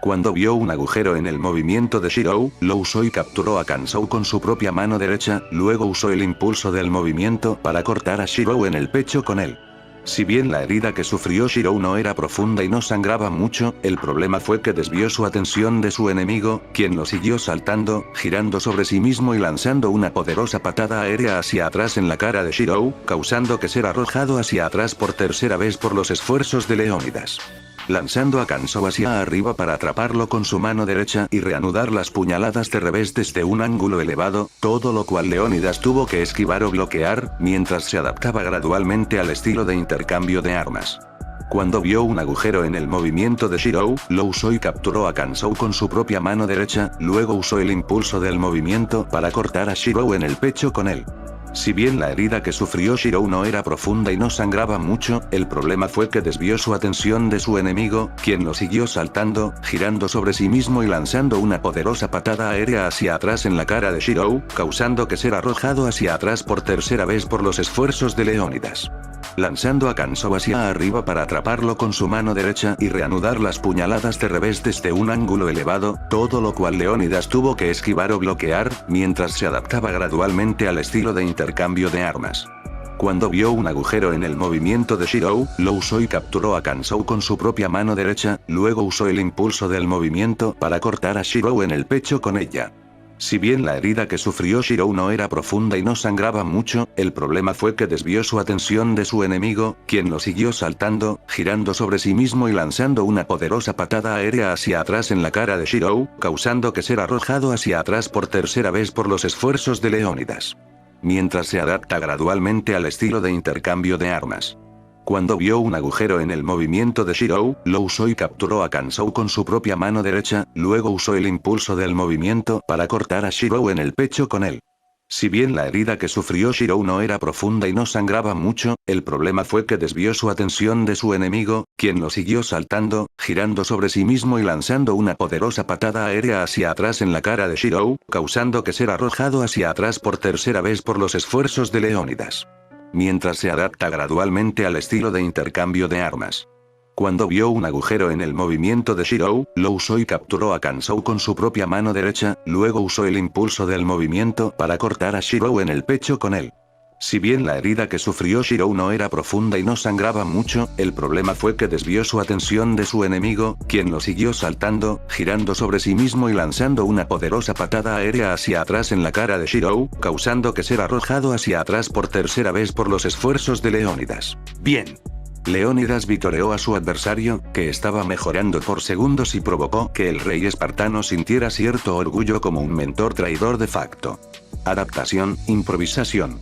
Cuando vio un agujero en el movimiento de Shirou, lo usó y capturó a Kansou con su propia mano derecha, luego usó el impulso del movimiento para cortar a Shirou en el pecho con él. Si bien la herida que sufrió Shirou no era profunda y no sangraba mucho, el problema fue que desvió su atención de su enemigo, quien lo siguió saltando, girando sobre sí mismo y lanzando una poderosa patada aérea hacia atrás en la cara de Shirou, causando que ser arrojado hacia atrás por tercera vez por los esfuerzos de Leónidas. Lanzando a Kansou hacia arriba para atraparlo con su mano derecha y reanudar las puñaladas de revés desde un ángulo elevado, todo lo cual Leónidas tuvo que esquivar o bloquear, mientras se adaptaba gradualmente al estilo de intercambio de armas. Cuando vio un agujero en el movimiento de Shirou, lo usó y capturó a Kansou con su propia mano derecha, luego usó el impulso del movimiento para cortar a Shirou en el pecho con él. Si bien la herida que sufrió Shirou no era profunda y no sangraba mucho, el problema fue que desvió su atención de su enemigo, quien lo siguió saltando, girando sobre sí mismo y lanzando una poderosa patada aérea hacia atrás en la cara de Shirou, causando que ser arrojado hacia atrás por tercera vez por los esfuerzos de Leónidas. Lanzando a Kansou hacia arriba para atraparlo con su mano derecha y reanudar las puñaladas de revés desde un ángulo elevado, todo lo cual Leónidas tuvo que esquivar o bloquear, mientras se adaptaba gradualmente al estilo de intercambio de armas. Cuando vio un agujero en el movimiento de Shirou, lo usó y capturó a Kansou con su propia mano derecha, luego usó el impulso del movimiento para cortar a Shirou en el pecho con ella. Si bien la herida que sufrió Shirou no era profunda y no sangraba mucho, el problema fue que desvió su atención de su enemigo, quien lo siguió saltando, girando sobre sí mismo y lanzando una poderosa patada aérea hacia atrás en la cara de Shirou, causando que ser arrojado hacia atrás por tercera vez por los esfuerzos de Leónidas. Mientras se adapta gradualmente al estilo de intercambio de armas. Cuando vio un agujero en el movimiento de Shirou, lo usó y capturó a Kansou con su propia mano derecha, luego usó el impulso del movimiento para cortar a Shirou en el pecho con él. Si bien la herida que sufrió Shirou no era profunda y no sangraba mucho, el problema fue que desvió su atención de su enemigo, quien lo siguió saltando, girando sobre sí mismo y lanzando una poderosa patada aérea hacia atrás en la cara de Shirou, causando que ser arrojado hacia atrás por tercera vez por los esfuerzos de Leónidas. Mientras se adapta gradualmente al estilo de intercambio de armas. Cuando vio un agujero en el movimiento de Shirou, lo usó y capturó a Kansou con su propia mano derecha, luego usó el impulso del movimiento para cortar a Shirou en el pecho con él. Si bien la herida que sufrió Shirou no era profunda y no sangraba mucho, el problema fue que desvió su atención de su enemigo, quien lo siguió saltando, girando sobre sí mismo y lanzando una poderosa patada aérea hacia atrás en la cara de Shirou, causando que ser arrojado hacia atrás por tercera vez por los esfuerzos de Leónidas. Bien. Leónidas victoreó a su adversario, que estaba mejorando por segundos y provocó que el rey espartano sintiera cierto orgullo como un mentor traidor de facto. Adaptación, improvisación.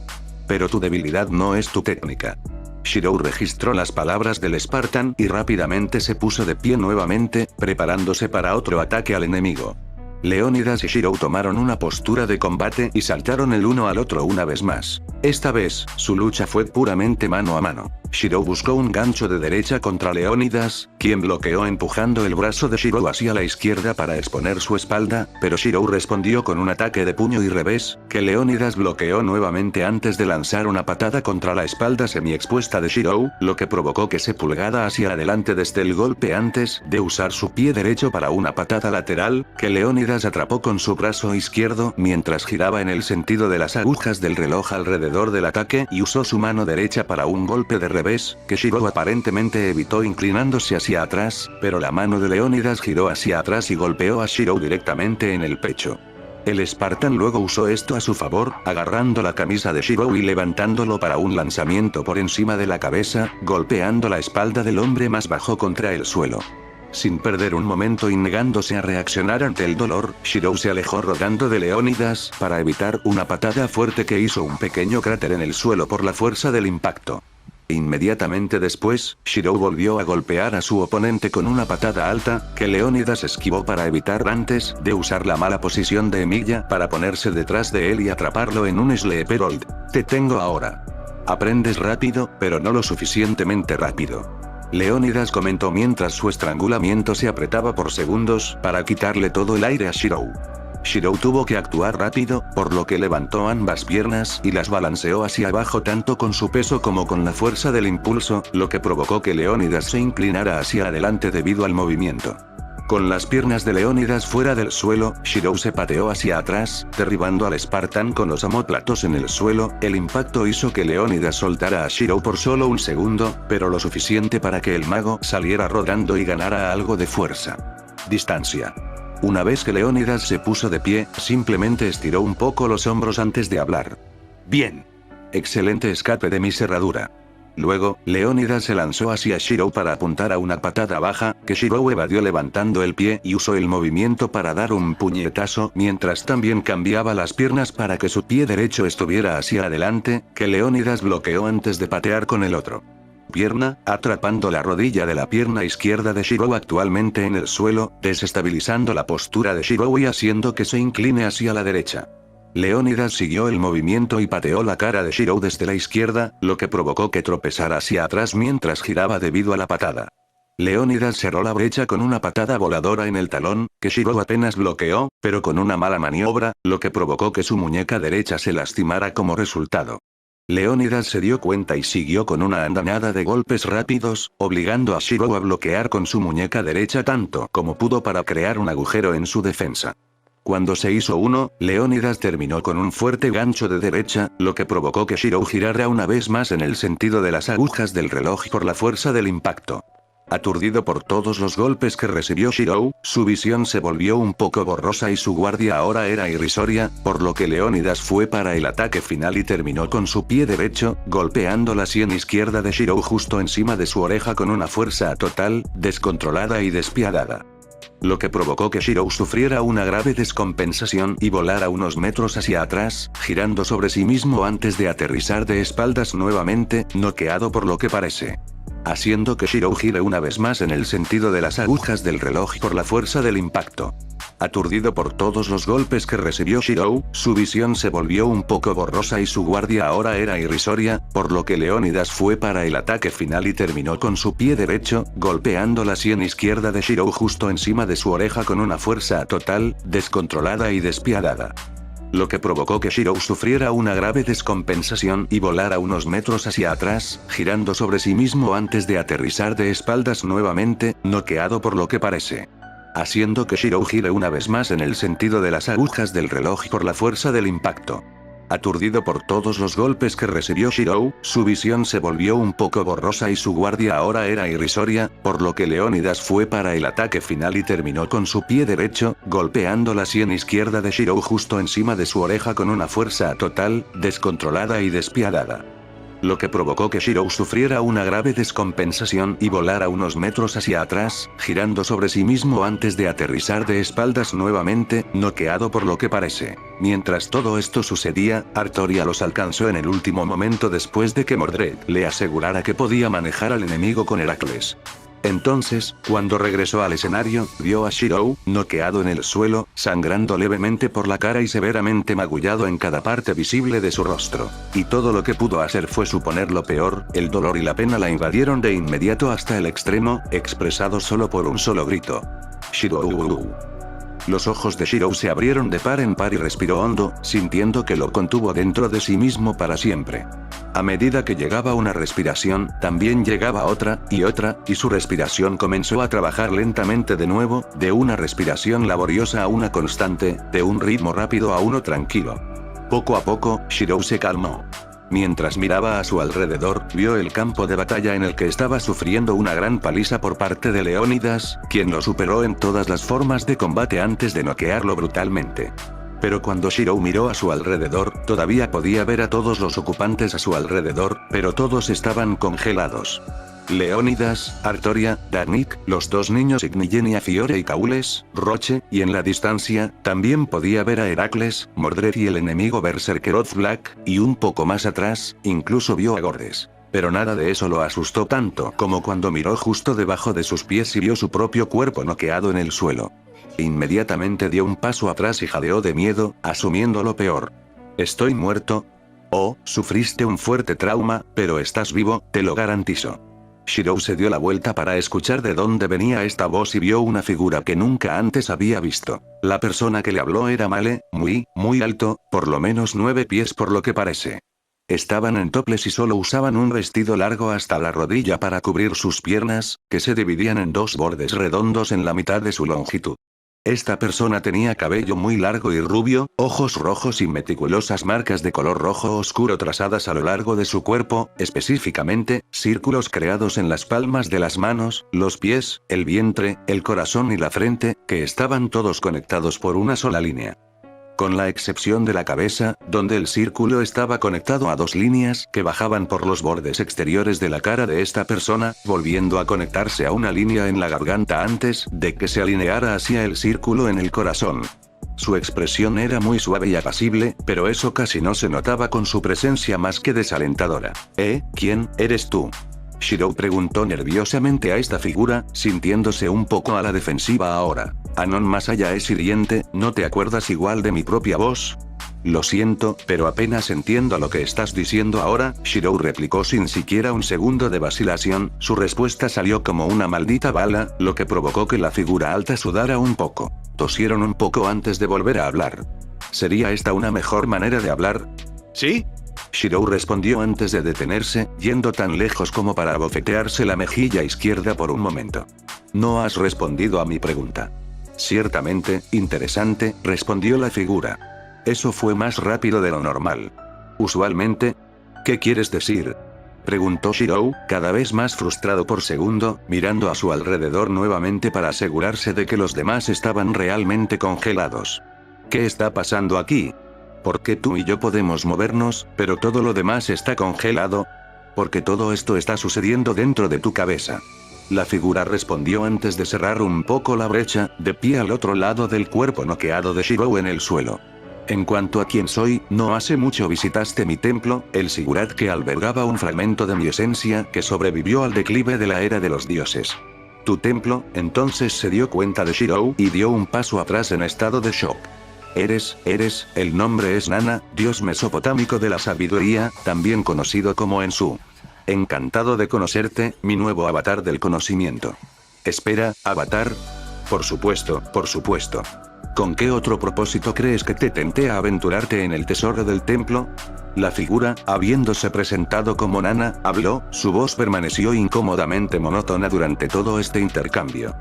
Pero tu debilidad no es tu técnica. Shirou registró las palabras del Spartan y rápidamente se puso de pie nuevamente, preparándose para otro ataque al enemigo. Leónidas y Shirou tomaron una postura de combate y saltaron el uno al otro una vez más. Esta vez, su lucha fue puramente mano a mano. Shirou buscó un gancho de derecha contra Leónidas, quien bloqueó empujando el brazo de Shirou hacia la izquierda para exponer su espalda, pero Shirou respondió con un ataque de puño y revés, que Leónidas bloqueó nuevamente antes de lanzar una patada contra la espalda semiexpuesta de Shirou, lo que provocó que se pulgara hacia adelante desde el golpe antes de usar su pie derecho para una patada lateral, que Leónidas atrapó con su brazo izquierdo mientras giraba en el sentido de las agujas del reloj alrededor del ataque y usó su mano derecha para un golpe de revés, que Shirou aparentemente evitó inclinándose hacia atrás, pero la mano de Leónidas giró hacia atrás y golpeó a Shirou directamente en el pecho. El Spartan luego usó esto a su favor, agarrando la camisa de Shirou y levantándolo para un lanzamiento por encima de la cabeza, golpeando la espalda del hombre más bajo contra el suelo. Sin perder un momento y negándose a reaccionar ante el dolor, Shirou se alejó rodando de Leónidas para evitar una patada fuerte que hizo un pequeño cráter en el suelo por la fuerza del impacto. Inmediatamente después, Shirou volvió a golpear a su oponente con una patada alta, que Leónidas esquivó para evitar antes de usar la mala posición de Emilia para ponerse detrás de él y atraparlo en un sleeper hold. Te tengo ahora. Aprendes rápido, pero no lo suficientemente rápido. Leónidas comentó mientras su estrangulamiento se apretaba por segundos para quitarle todo el aire a Shirou. Shirou tuvo que actuar rápido, por lo que levantó ambas piernas y las balanceó hacia abajo tanto con su peso como con la fuerza del impulso, lo que provocó que Leónidas se inclinara hacia adelante debido al movimiento. Con las piernas de Leónidas fuera del suelo, Shirou se pateó hacia atrás, derribando al Spartan con los omóplatos en el suelo. El impacto hizo que Leónidas soltara a Shirou por solo un segundo, pero lo suficiente para que el mago saliera rodando y ganara algo de fuerza. Distancia. Una vez que Leónidas se puso de pie, simplemente estiró un poco los hombros antes de hablar. Bien. Excelente escape de mi cerradura. Luego, Leónidas se lanzó hacia Shirou para apuntar a una patada baja, que Shirou evadió levantando el pie y usó el movimiento para dar un puñetazo, mientras también cambiaba las piernas para que su pie derecho estuviera hacia adelante, que Leónidas bloqueó antes de patear con el otro pierna, atrapando la rodilla de la pierna izquierda de Shirou actualmente en el suelo, desestabilizando la postura de Shirou y haciendo que se incline hacia la derecha. Leónidas siguió el movimiento y pateó la cara de Shirou desde la izquierda, lo que provocó que tropezara hacia atrás mientras giraba debido a la patada. Leónidas cerró la brecha con una patada voladora en el talón, que Shirou apenas bloqueó, pero con una mala maniobra, lo que provocó que su muñeca derecha se lastimara como resultado. Leónidas se dio cuenta y siguió con una andanada de golpes rápidos, obligando a Shirou a bloquear con su muñeca derecha tanto como pudo para crear un agujero en su defensa. Cuando se hizo uno, Leónidas terminó con un fuerte gancho de derecha, lo que provocó que Shirou girara una vez más en el sentido de las agujas del reloj por la fuerza del impacto. Aturdido por todos los golpes que recibió Shirou, su visión se volvió un poco borrosa y su guardia ahora era irrisoria, por lo que Leónidas fue para el ataque final y terminó con su pie derecho, golpeando la sien izquierda de Shirou justo encima de su oreja con una fuerza total, descontrolada y despiadada. Lo que provocó que Shirou sufriera una grave descompensación y volara unos metros hacia atrás, girando sobre sí mismo antes de aterrizar de espaldas nuevamente, noqueado por lo que parece. Haciendo que Shirou gire una vez más en el sentido de las agujas del reloj por la fuerza del impacto. Aturdido por todos los golpes que recibió Shirou, su visión se volvió un poco borrosa y su guardia ahora era irrisoria, por lo que Leónidas fue para el ataque final y terminó con su pie derecho, golpeando la sien izquierda de Shirou justo encima de su oreja con una fuerza total, descontrolada y despiadada. Lo que provocó que Shirou sufriera una grave descompensación y volara unos metros hacia atrás, girando sobre sí mismo antes de aterrizar de espaldas nuevamente, noqueado por lo que parece. Haciendo que Shirou gire una vez más en el sentido de las agujas del reloj por la fuerza del impacto. Aturdido por todos los golpes que recibió Shirou, su visión se volvió un poco borrosa y su guardia ahora era irrisoria, por lo que Leónidas fue para el ataque final y terminó con su pie derecho, golpeando la sien izquierda de Shirou justo encima de su oreja con una fuerza total, descontrolada y despiadada. Lo que provocó que Shirou sufriera una grave descompensación y volara unos metros hacia atrás, girando sobre sí mismo antes de aterrizar de espaldas nuevamente, noqueado por lo que parece. Mientras todo esto sucedía, Artoria los alcanzó en el último momento después de que Mordred le asegurara que podía manejar al enemigo con Heracles. Entonces, cuando regresó al escenario, vio a Shirou, noqueado en el suelo, sangrando levemente por la cara y severamente magullado en cada parte visible de su rostro. Y todo lo que pudo hacer fue suponer lo peor, el dolor y la pena la invadieron de inmediato hasta el extremo, expresado solo por un solo grito. Shirou. Los ojos de Shirou se abrieron de par en par y respiró hondo, sintiendo que lo contuvo dentro de sí mismo para siempre. A medida que llegaba una respiración, también llegaba otra, y su respiración comenzó a trabajar lentamente de nuevo, de una respiración laboriosa a una constante, de un ritmo rápido a uno tranquilo. Poco a poco, Shirou se calmó. Mientras miraba a su alrededor, vio el campo de batalla en el que estaba sufriendo una gran paliza por parte de Leónidas, quien lo superó en todas las formas de combate antes de noquearlo brutalmente. Pero cuando Shirou miró a su alrededor, todavía podía ver a todos los ocupantes a su alrededor, pero todos estaban congelados. Leónidas, Artoria, Darnik, los dos niños Ignigenia Fiore y Caules, Roche, y en la distancia, también podía ver a Heracles, Mordred y el enemigo Berserker Black, y un poco más atrás, incluso vio a Gordes. Pero nada de eso lo asustó tanto como cuando miró justo debajo de sus pies y vio su propio cuerpo noqueado en el suelo. Inmediatamente dio un paso atrás y jadeó de miedo, asumiendo lo peor. ¿Estoy muerto? Oh, sufriste un fuerte trauma, pero estás vivo, te lo garantizo. Shirou se dio la vuelta para escuchar de dónde venía esta voz y vio una figura que nunca antes había visto. La persona que le habló era Male, muy alto, por lo menos 9 pies por lo que parece. Estaban en toples y solo usaban un vestido largo hasta la rodilla para cubrir sus piernas, que se dividían en dos bordes redondos en la mitad de su longitud. Esta persona tenía cabello muy largo y rubio, ojos rojos y meticulosas marcas de color rojo oscuro trazadas a lo largo de su cuerpo, específicamente, círculos creados en las palmas de las manos, los pies, el vientre, el corazón y la frente, que estaban todos conectados por una sola línea. Con la excepción de la cabeza, donde el círculo estaba conectado a 2 líneas que bajaban por los bordes exteriores de la cara de esta persona, volviendo a conectarse a una línea en la garganta antes de que se alineara hacia el círculo en el corazón. Su expresión era muy suave y apacible, pero eso casi no se notaba con su presencia más que desalentadora. ¿Quién eres tú? Shirou preguntó nerviosamente a esta figura, sintiéndose un poco a la defensiva ahora. Anon más allá es hiriente, ¿no te acuerdas igual de mi propia voz? Lo siento, pero apenas entiendo lo que estás diciendo ahora, Shirou replicó sin siquiera un segundo de vacilación, su respuesta salió como una maldita bala, lo que provocó que la figura alta sudara un poco. Tosieron un poco antes de volver a hablar. ¿Sería esta una mejor manera de hablar? ¿Sí? Shirou respondió antes de detenerse, yendo tan lejos como para abofetearse la mejilla izquierda por un momento. No has respondido a mi pregunta. Ciertamente, interesante, respondió la figura. Eso fue más rápido de lo normal. Usualmente. ¿Qué quieres decir? Preguntó Shirou, cada vez más frustrado por segundo, mirando a su alrededor nuevamente para asegurarse de que los demás estaban realmente congelados. ¿Qué está pasando aquí? ¿Por qué tú y yo podemos movernos, pero todo lo demás está congelado? Porque todo esto está sucediendo dentro de tu cabeza. La figura respondió antes de cerrar un poco la brecha, de pie al otro lado del cuerpo noqueado de Shirou en el suelo. En cuanto a quién soy, no hace mucho visitaste mi templo, el Sigurat que albergaba un fragmento de mi esencia que sobrevivió al declive de la era de los dioses. Tu templo, entonces se dio cuenta de Shirou y dio un paso atrás en estado de shock. El nombre es Nana, dios mesopotámico de la sabiduría, también conocido como Ensu. Encantado de conocerte, mi nuevo avatar del conocimiento. Espera, avatar. Por supuesto, por supuesto. ¿Con qué otro propósito crees que te tenté a aventurarte en el tesoro del templo? La figura, habiéndose presentado como Nana, habló, su voz permaneció incómodamente monótona durante todo este intercambio.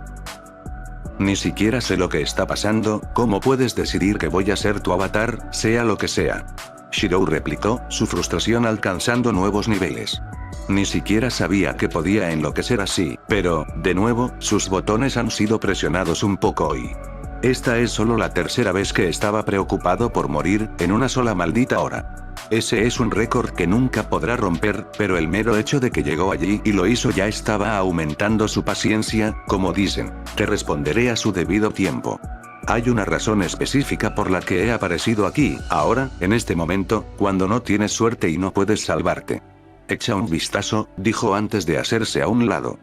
Ni siquiera sé lo que está pasando, ¿cómo puedes decidir que voy a ser tu avatar, sea lo que sea? Shirou replicó, su frustración alcanzando nuevos niveles. Ni siquiera sabía que podía enloquecer así, pero, de nuevo, sus botones han sido presionados un poco hoy. Esta es solo la tercera vez que estaba preocupado por morir, en una sola maldita hora. Ese es un récord que nunca podrá romper, pero el mero hecho de que llegó allí y lo hizo ya estaba aumentando su paciencia, como dicen, te responderé a su debido tiempo. Hay una razón específica por la que he aparecido aquí, ahora, en este momento, cuando no tienes suerte y no puedes salvarte. Echa un vistazo, dijo antes de hacerse a un lado.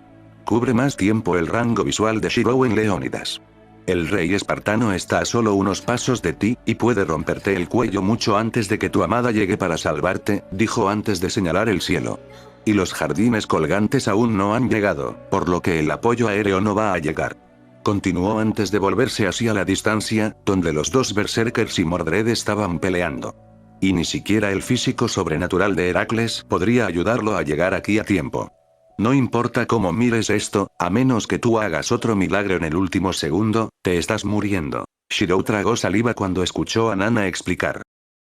Cubre más tiempo el rango visual de Shirou en Leónidas. El rey espartano está a solo unos pasos de ti, y puede romperte el cuello mucho antes de que tu amada llegue para salvarte, dijo antes de señalar el cielo. Y los jardines colgantes aún no han llegado, por lo que el apoyo aéreo no va a llegar. Continuó antes de volverse hacia la distancia, donde los dos berserkers y Mordred estaban peleando. Y ni siquiera el físico sobrenatural de Heracles podría ayudarlo a llegar aquí a tiempo. No importa cómo mires esto, a menos que tú hagas otro milagro en el último segundo, te estás muriendo. Shirou tragó saliva cuando escuchó a Nana explicar.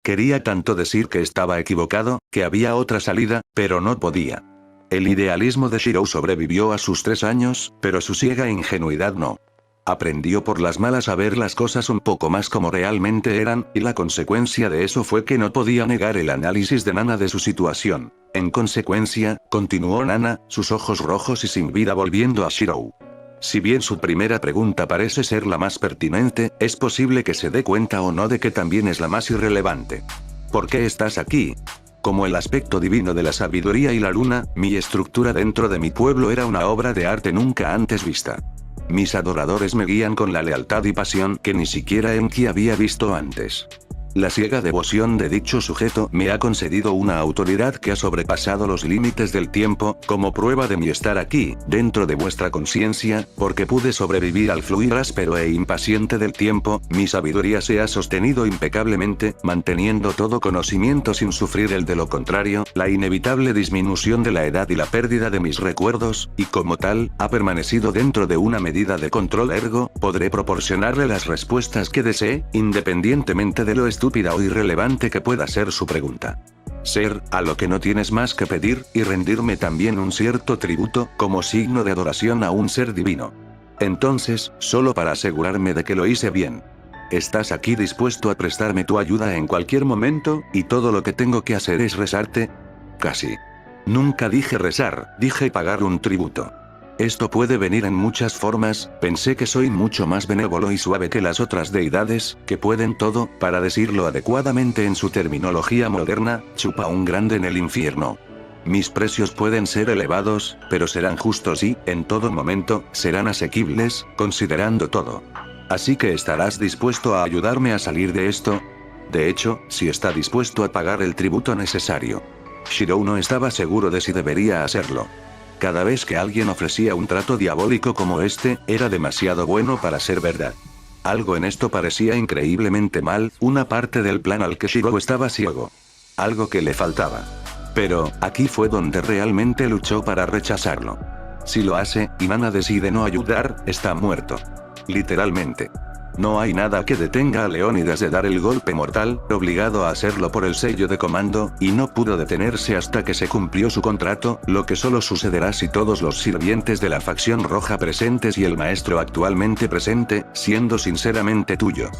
Quería tanto decir que estaba equivocado, que había otra salida, pero no podía. El idealismo de Shirou sobrevivió a sus 3 años, pero su ciega ingenuidad no. Aprendió por las malas a ver las cosas un poco más como realmente eran, y la consecuencia de eso fue que no podía negar el análisis de Nana de su situación. En consecuencia, continuó Nana, sus ojos rojos y sin vida volviendo a Shirou. Si bien su primera pregunta parece ser la más pertinente, es posible que se dé cuenta o no de que también es la más irrelevante. ¿Por qué estás aquí? Como el aspecto divino de la sabiduría y la luna, mi estructura dentro de mi pueblo era una obra de arte nunca antes vista. Mis adoradores me guían con la lealtad y pasión que ni siquiera Enki había visto antes. La ciega devoción de dicho sujeto me ha concedido una autoridad que ha sobrepasado los límites del tiempo, como prueba de mi estar aquí, dentro de vuestra conciencia, porque pude sobrevivir al fluir áspero e impaciente del tiempo, mi sabiduría se ha sostenido impecablemente, manteniendo todo conocimiento sin sufrir el de lo contrario, la inevitable disminución de la edad y la pérdida de mis recuerdos, y como tal, ha permanecido dentro de una medida de control ergo, podré proporcionarle las respuestas que desee, independientemente de lo estúpida o irrelevante que pueda ser su pregunta. Ser, a lo que no tienes más que pedir, y rendirme también un cierto tributo, como signo de adoración a un ser divino. Entonces, solo para asegurarme de que lo hice bien. ¿Estás aquí dispuesto a prestarme tu ayuda en cualquier momento, y todo lo que tengo que hacer es rezarte? Casi. Nunca dije rezar, dije pagar un tributo. Esto puede venir en muchas formas, pensé que soy mucho más benévolo y suave que las otras deidades, que pueden todo, para decirlo adecuadamente en su terminología moderna, chupa un grande en el infierno. Mis precios pueden ser elevados, pero serán justos y, en todo momento, serán asequibles, considerando todo. Así que estarás dispuesto a ayudarme a salir de esto. De hecho, si está dispuesto a pagar el tributo necesario. Shirou no estaba seguro de si debería hacerlo. Cada vez que alguien ofrecía un trato diabólico como este, era demasiado bueno para ser verdad. Algo en esto parecía increíblemente mal, una parte del plan al que Shirou estaba ciego. Algo que le faltaba. Pero, aquí fue donde realmente luchó para rechazarlo. Si lo hace, y Nana decide no ayudar, está muerto. Literalmente. No hay nada que detenga a Leónidas de dar el golpe mortal, obligado a hacerlo por el sello de comando, y no pudo detenerse hasta que se cumplió su contrato, lo que solo sucederá si todos los sirvientes de la facción roja presentes y el maestro actualmente presente, siendo sinceramente tuyo,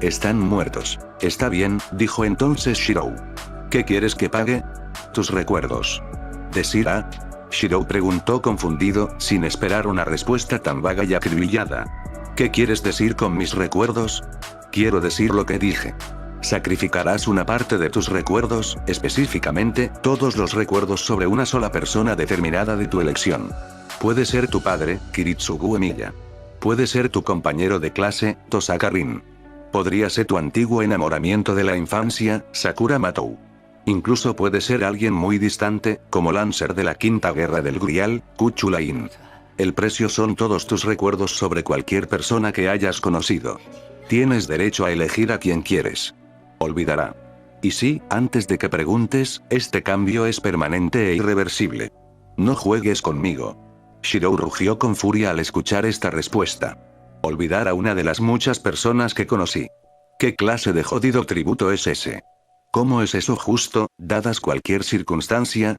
están muertos. Está bien, dijo entonces Shirou. ¿Qué quieres que pague? Tus recuerdos. ¿Decir a? Shirou preguntó confundido, sin esperar una respuesta tan vaga y acribillada. ¿Qué quieres decir con mis recuerdos? Quiero decir lo que dije. Sacrificarás una parte de tus recuerdos, específicamente, todos los recuerdos sobre una sola persona determinada de tu elección. Puede ser tu padre, Kiritsugu Emiya. Puede ser tu compañero de clase, Tosaka Rin. Podría ser tu antiguo enamoramiento de la infancia, Sakura Matou. Incluso puede ser alguien muy distante, como Lancer de la Quinta Guerra del Grial, Kuchulain. El precio son todos tus recuerdos sobre cualquier persona que hayas conocido. Tienes derecho a elegir a quien quieres. Olvidará. Y sí, antes de que preguntes, este cambio es permanente e irreversible. No juegues conmigo. Shirou rugió con furia al escuchar esta respuesta. Olvidar a una de las muchas personas que conocí. ¿Qué clase de jodido tributo es ese? ¿Cómo es eso justo, dadas cualquier circunstancia?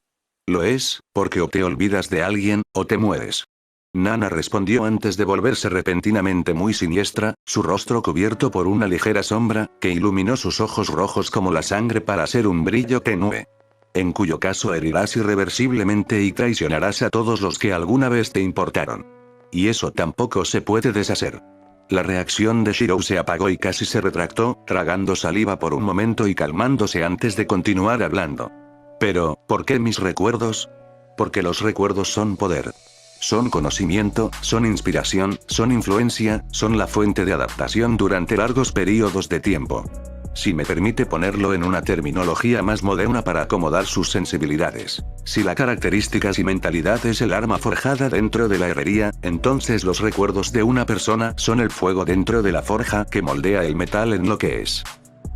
Lo es, porque o te olvidas de alguien, o te mueres. Nana respondió antes de volverse repentinamente muy siniestra, su rostro cubierto por una ligera sombra, que iluminó sus ojos rojos como la sangre para hacer un brillo tenue. En cuyo caso herirás irreversiblemente y traicionarás a todos los que alguna vez te importaron. Y eso tampoco se puede deshacer. La reacción de Shirou se apagó y casi se retractó, tragando saliva por un momento y calmándose antes de continuar hablando. Pero, ¿por qué mis recuerdos? Porque los recuerdos son poder. Son conocimiento, son inspiración, son influencia, son la fuente de adaptación durante largos periodos de tiempo. Si me permite ponerlo en una terminología más moderna para acomodar sus sensibilidades. Si la características y mentalidad es el arma forjada dentro de la herrería, entonces los recuerdos de una persona son el fuego dentro de la forja que moldea el metal en lo que es.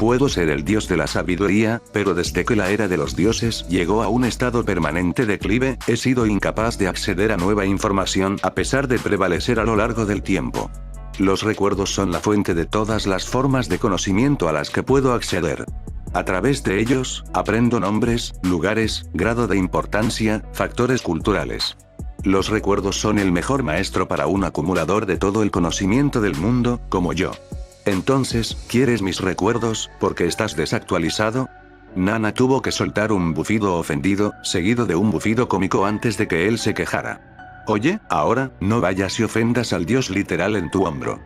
Puedo ser el dios de la sabiduría, pero desde que la era de los dioses llegó a un estado permanente declive, he sido incapaz de acceder a nueva información a pesar de prevalecer a lo largo del tiempo. Los recuerdos son la fuente de todas las formas de conocimiento a las que puedo acceder. A través de ellos, aprendo nombres, lugares, grado de importancia, factores culturales. Los recuerdos son el mejor maestro para un acumulador de todo el conocimiento del mundo, como yo. Entonces, ¿quieres mis recuerdos, porque estás desactualizado? Nana tuvo que soltar un bufido ofendido, seguido de un bufido cómico antes de que él se quejara. Oye, ahora, no vayas y ofendas al dios literal en tu hombro.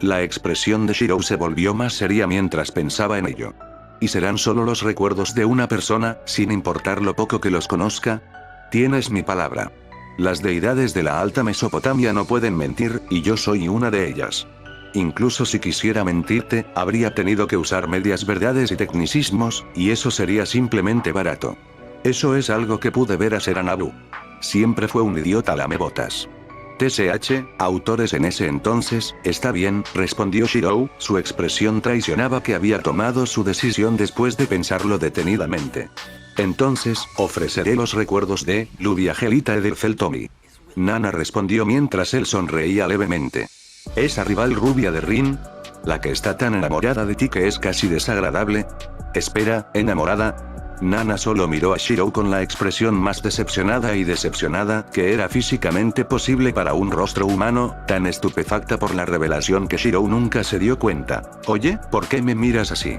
La expresión de Shirou se volvió más seria mientras pensaba en ello. ¿Y serán solo los recuerdos de una persona, sin importar lo poco que los conozca? Tienes mi palabra. Las deidades de la Alta Mesopotamia no pueden mentir, y yo soy una de ellas. Incluso si quisiera mentirte, habría tenido que usar medias verdades y tecnicismos, y eso sería simplemente barato. Eso es algo que pude ver a Seranabu. Siempre fue un idiota lamebotas. TSH, autores en ese entonces, está bien, respondió Shirou, su expresión traicionaba que había tomado su decisión después de pensarlo detenidamente. Entonces, ofreceré los recuerdos de Lubiagelita Ederfeltomi. Nana respondió mientras él sonreía levemente. ¿Esa rival rubia de Rin? ¿La que está tan enamorada de ti que es casi desagradable? Espera, ¿enamorada? Nana solo miró a Shirou con la expresión más decepcionada y decepcionada que era físicamente posible para un rostro humano, tan estupefacta por la revelación que Shirou nunca se dio cuenta. Oye, ¿por qué me miras así?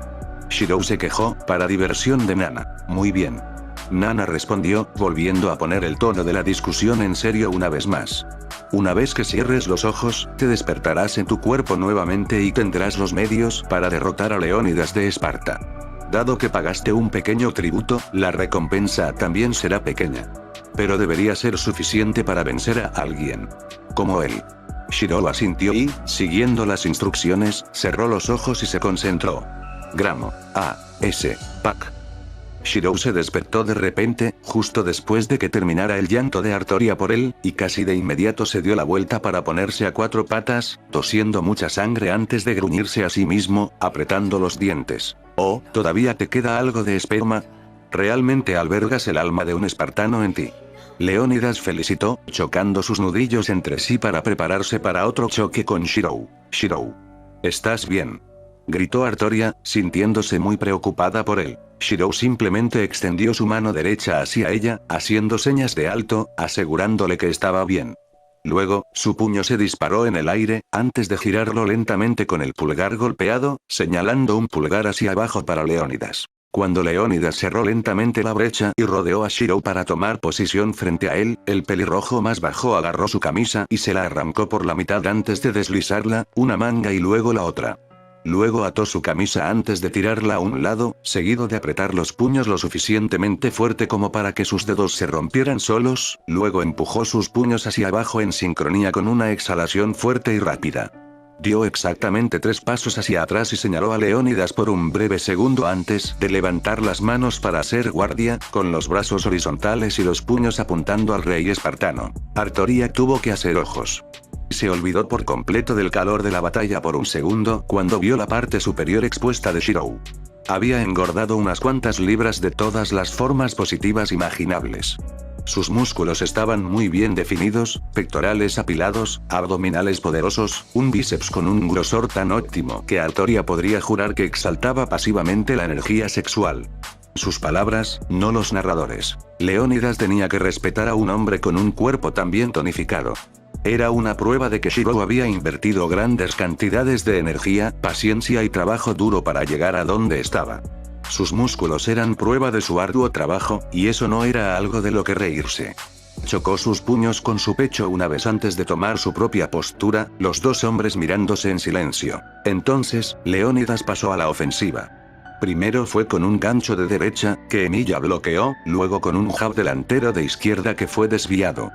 Shirou se quejó, para diversión de Nana. Muy bien. Nana respondió, volviendo a poner el tono de la discusión en serio una vez más. Una vez que cierres los ojos, te despertarás en tu cuerpo nuevamente y tendrás los medios para derrotar a Leónidas de Esparta. Dado que pagaste un pequeño tributo, la recompensa también será pequeña. Pero debería ser suficiente para vencer a alguien. Como él. Shirou asintió y, siguiendo las instrucciones, cerró los ojos y se concentró. Gramo. A.S. Pac. Shirou se despertó de repente, justo después de que terminara el llanto de Artoria por él, y casi de inmediato se dio la vuelta para ponerse a cuatro patas, tosiendo mucha sangre antes de gruñirse a sí mismo, apretando los dientes. Oh, ¿todavía te queda algo de esperma? Realmente albergas el alma de un espartano en ti. Leónidas felicitó, chocando sus nudillos entre sí para prepararse para otro choque con Shirou. Shirou. ¿Estás bien?, gritó Artoria, sintiéndose muy preocupada por él. Shirou simplemente extendió su mano derecha hacia ella, haciendo señas de alto, asegurándole que estaba bien. Luego, su puño se disparó en el aire, antes de girarlo lentamente con el pulgar golpeado, señalando un pulgar hacia abajo para Leónidas. Cuando Leónidas cerró lentamente la brecha y rodeó a Shirou para tomar posición frente a él, el pelirrojo más bajo agarró su camisa y se la arrancó por la mitad antes de deslizarla, una manga y luego la otra. Luego ató su camisa antes de tirarla a un lado, seguido de apretar los puños lo suficientemente fuerte como para que sus dedos se rompieran solos, luego empujó sus puños hacia abajo en sincronía con una exhalación fuerte y rápida. Dio exactamente 3 pasos hacia atrás y señaló a Leónidas por un breve segundo antes de levantar las manos para hacer guardia, con los brazos horizontales y los puños apuntando al rey espartano. Artoria tuvo que hacer ojos. Se olvidó por completo del calor de la batalla por un segundo cuando vio la parte superior expuesta de Shirou. Había engordado unas cuantas libras de todas las formas positivas imaginables. Sus músculos estaban muy bien definidos, pectorales apilados, abdominales poderosos, un bíceps con un grosor tan óptimo que Artoria podría jurar que exaltaba pasivamente la energía sexual. Sus palabras, no los narradores. Leónidas tenía que respetar a un hombre con un cuerpo tan bien tonificado. Era una prueba de que Shirou había invertido grandes cantidades de energía, paciencia y trabajo duro para llegar a donde estaba. Sus músculos eran prueba de su arduo trabajo, y eso no era algo de lo que reírse. Chocó sus puños con su pecho una vez antes de tomar su propia postura, los dos hombres mirándose en silencio. Entonces, Leónidas pasó a la ofensiva. Primero fue con un gancho de derecha, que Emilia bloqueó, luego con un jab delantero de izquierda que fue desviado.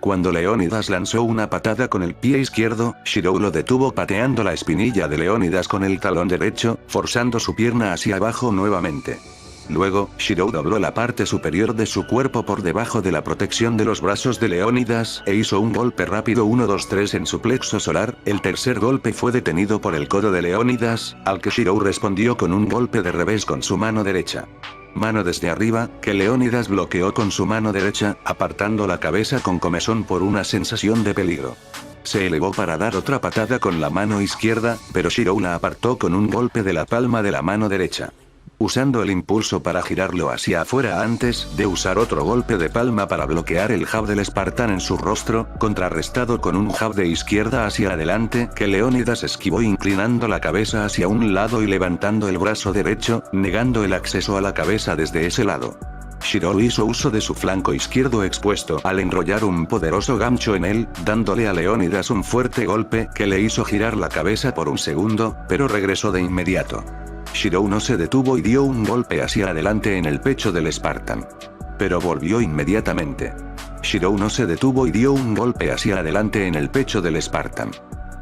Cuando Leónidas lanzó una patada con el pie izquierdo, Shirou lo detuvo pateando la espinilla de Leónidas con el talón derecho, forzando su pierna hacia abajo nuevamente. Luego, Shirou dobló la parte superior de su cuerpo por debajo de la protección de los brazos de Leónidas, e hizo un golpe rápido 1-2-3 en su plexo solar. El tercer golpe fue detenido por el codo de Leónidas, al que Shirou respondió con un golpe de revés con su mano derecha. Mano desde arriba, que Leónidas bloqueó con su mano derecha, apartando la cabeza con comezón por una sensación de peligro. Se elevó para dar otra patada con la mano izquierda, pero Shirou la apartó con un golpe de la palma de la mano derecha. Usando el impulso para girarlo hacia afuera antes de usar otro golpe de palma para bloquear el jab del espartán en su rostro, contrarrestado con un jab de izquierda hacia adelante que Leónidas esquivó inclinando la cabeza hacia un lado y levantando el brazo derecho, negando el acceso a la cabeza desde ese lado. Shirou hizo uso de su flanco izquierdo expuesto al enrollar un poderoso gancho en él, dándole a Leónidas un fuerte golpe que le hizo girar la cabeza por un segundo, pero regresó de inmediato. Shirou no se detuvo y dio un golpe hacia adelante en el pecho del espartán. Pero volvió inmediatamente. Shirou no se detuvo y dio un golpe hacia adelante en el pecho del espartán.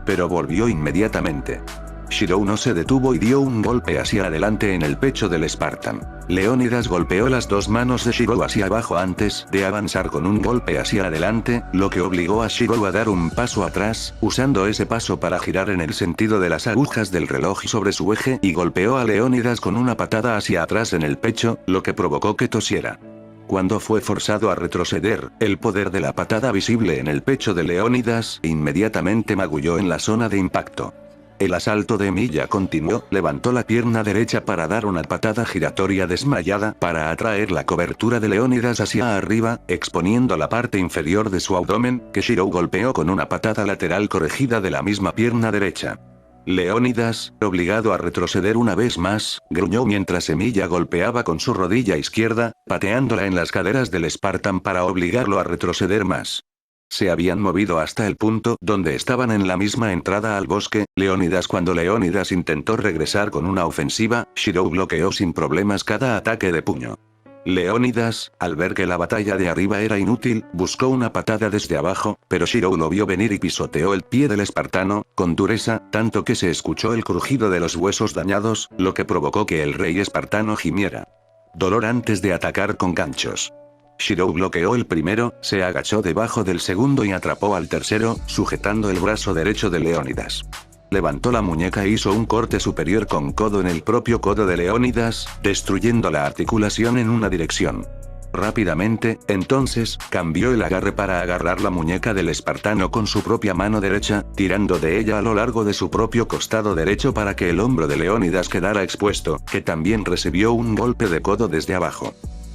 Pero volvió inmediatamente. Shirou no se detuvo y dio un golpe hacia adelante en el pecho del espartán. Leónidas golpeó las dos manos de Shirou hacia abajo antes de avanzar con un golpe hacia adelante, lo que obligó a Shirou a dar un paso atrás, usando ese paso para girar en el sentido de las agujas del reloj sobre su eje y golpeó a Leónidas con una patada hacia atrás en el pecho, lo que provocó que tosiera. Cuando fue forzado a retroceder, el poder de la patada visible en el pecho de Leónidas inmediatamente magulló en la zona de impacto. El asalto de Emilia continuó, levantó la pierna derecha para dar una patada giratoria desmayada para atraer la cobertura de Leónidas hacia arriba, exponiendo la parte inferior de su abdomen, que Shirou golpeó con una patada lateral corregida de la misma pierna derecha. Leónidas, obligado a retroceder una vez más, gruñó mientras Emilia golpeaba con su rodilla izquierda, pateándola en las caderas del espartán para obligarlo a retroceder más. Se habían movido hasta el punto donde estaban en la misma entrada al bosque, Leónidas. Cuando Leónidas intentó regresar con una ofensiva, Shirou bloqueó sin problemas cada ataque de puño. Leónidas, al ver que la batalla de arriba era inútil, buscó una patada desde abajo, pero Shirou lo vio venir y pisoteó el pie del espartano, con dureza, tanto que se escuchó el crujido de los huesos dañados, lo que provocó que el rey espartano gimiera. Dolor antes de atacar con ganchos. Shirou bloqueó el primero, se agachó debajo del segundo y atrapó al tercero, sujetando el brazo derecho de Leónidas. Levantó la muñeca e hizo un corte superior con codo en el propio codo de Leónidas, destruyendo la articulación en una dirección. Rápidamente, entonces, cambió el agarre para agarrar la muñeca del espartano con su propia mano derecha, tirando de ella a lo largo de su propio costado derecho para que el hombro de Leónidas quedara expuesto, que también recibió un golpe de codo desde abajo,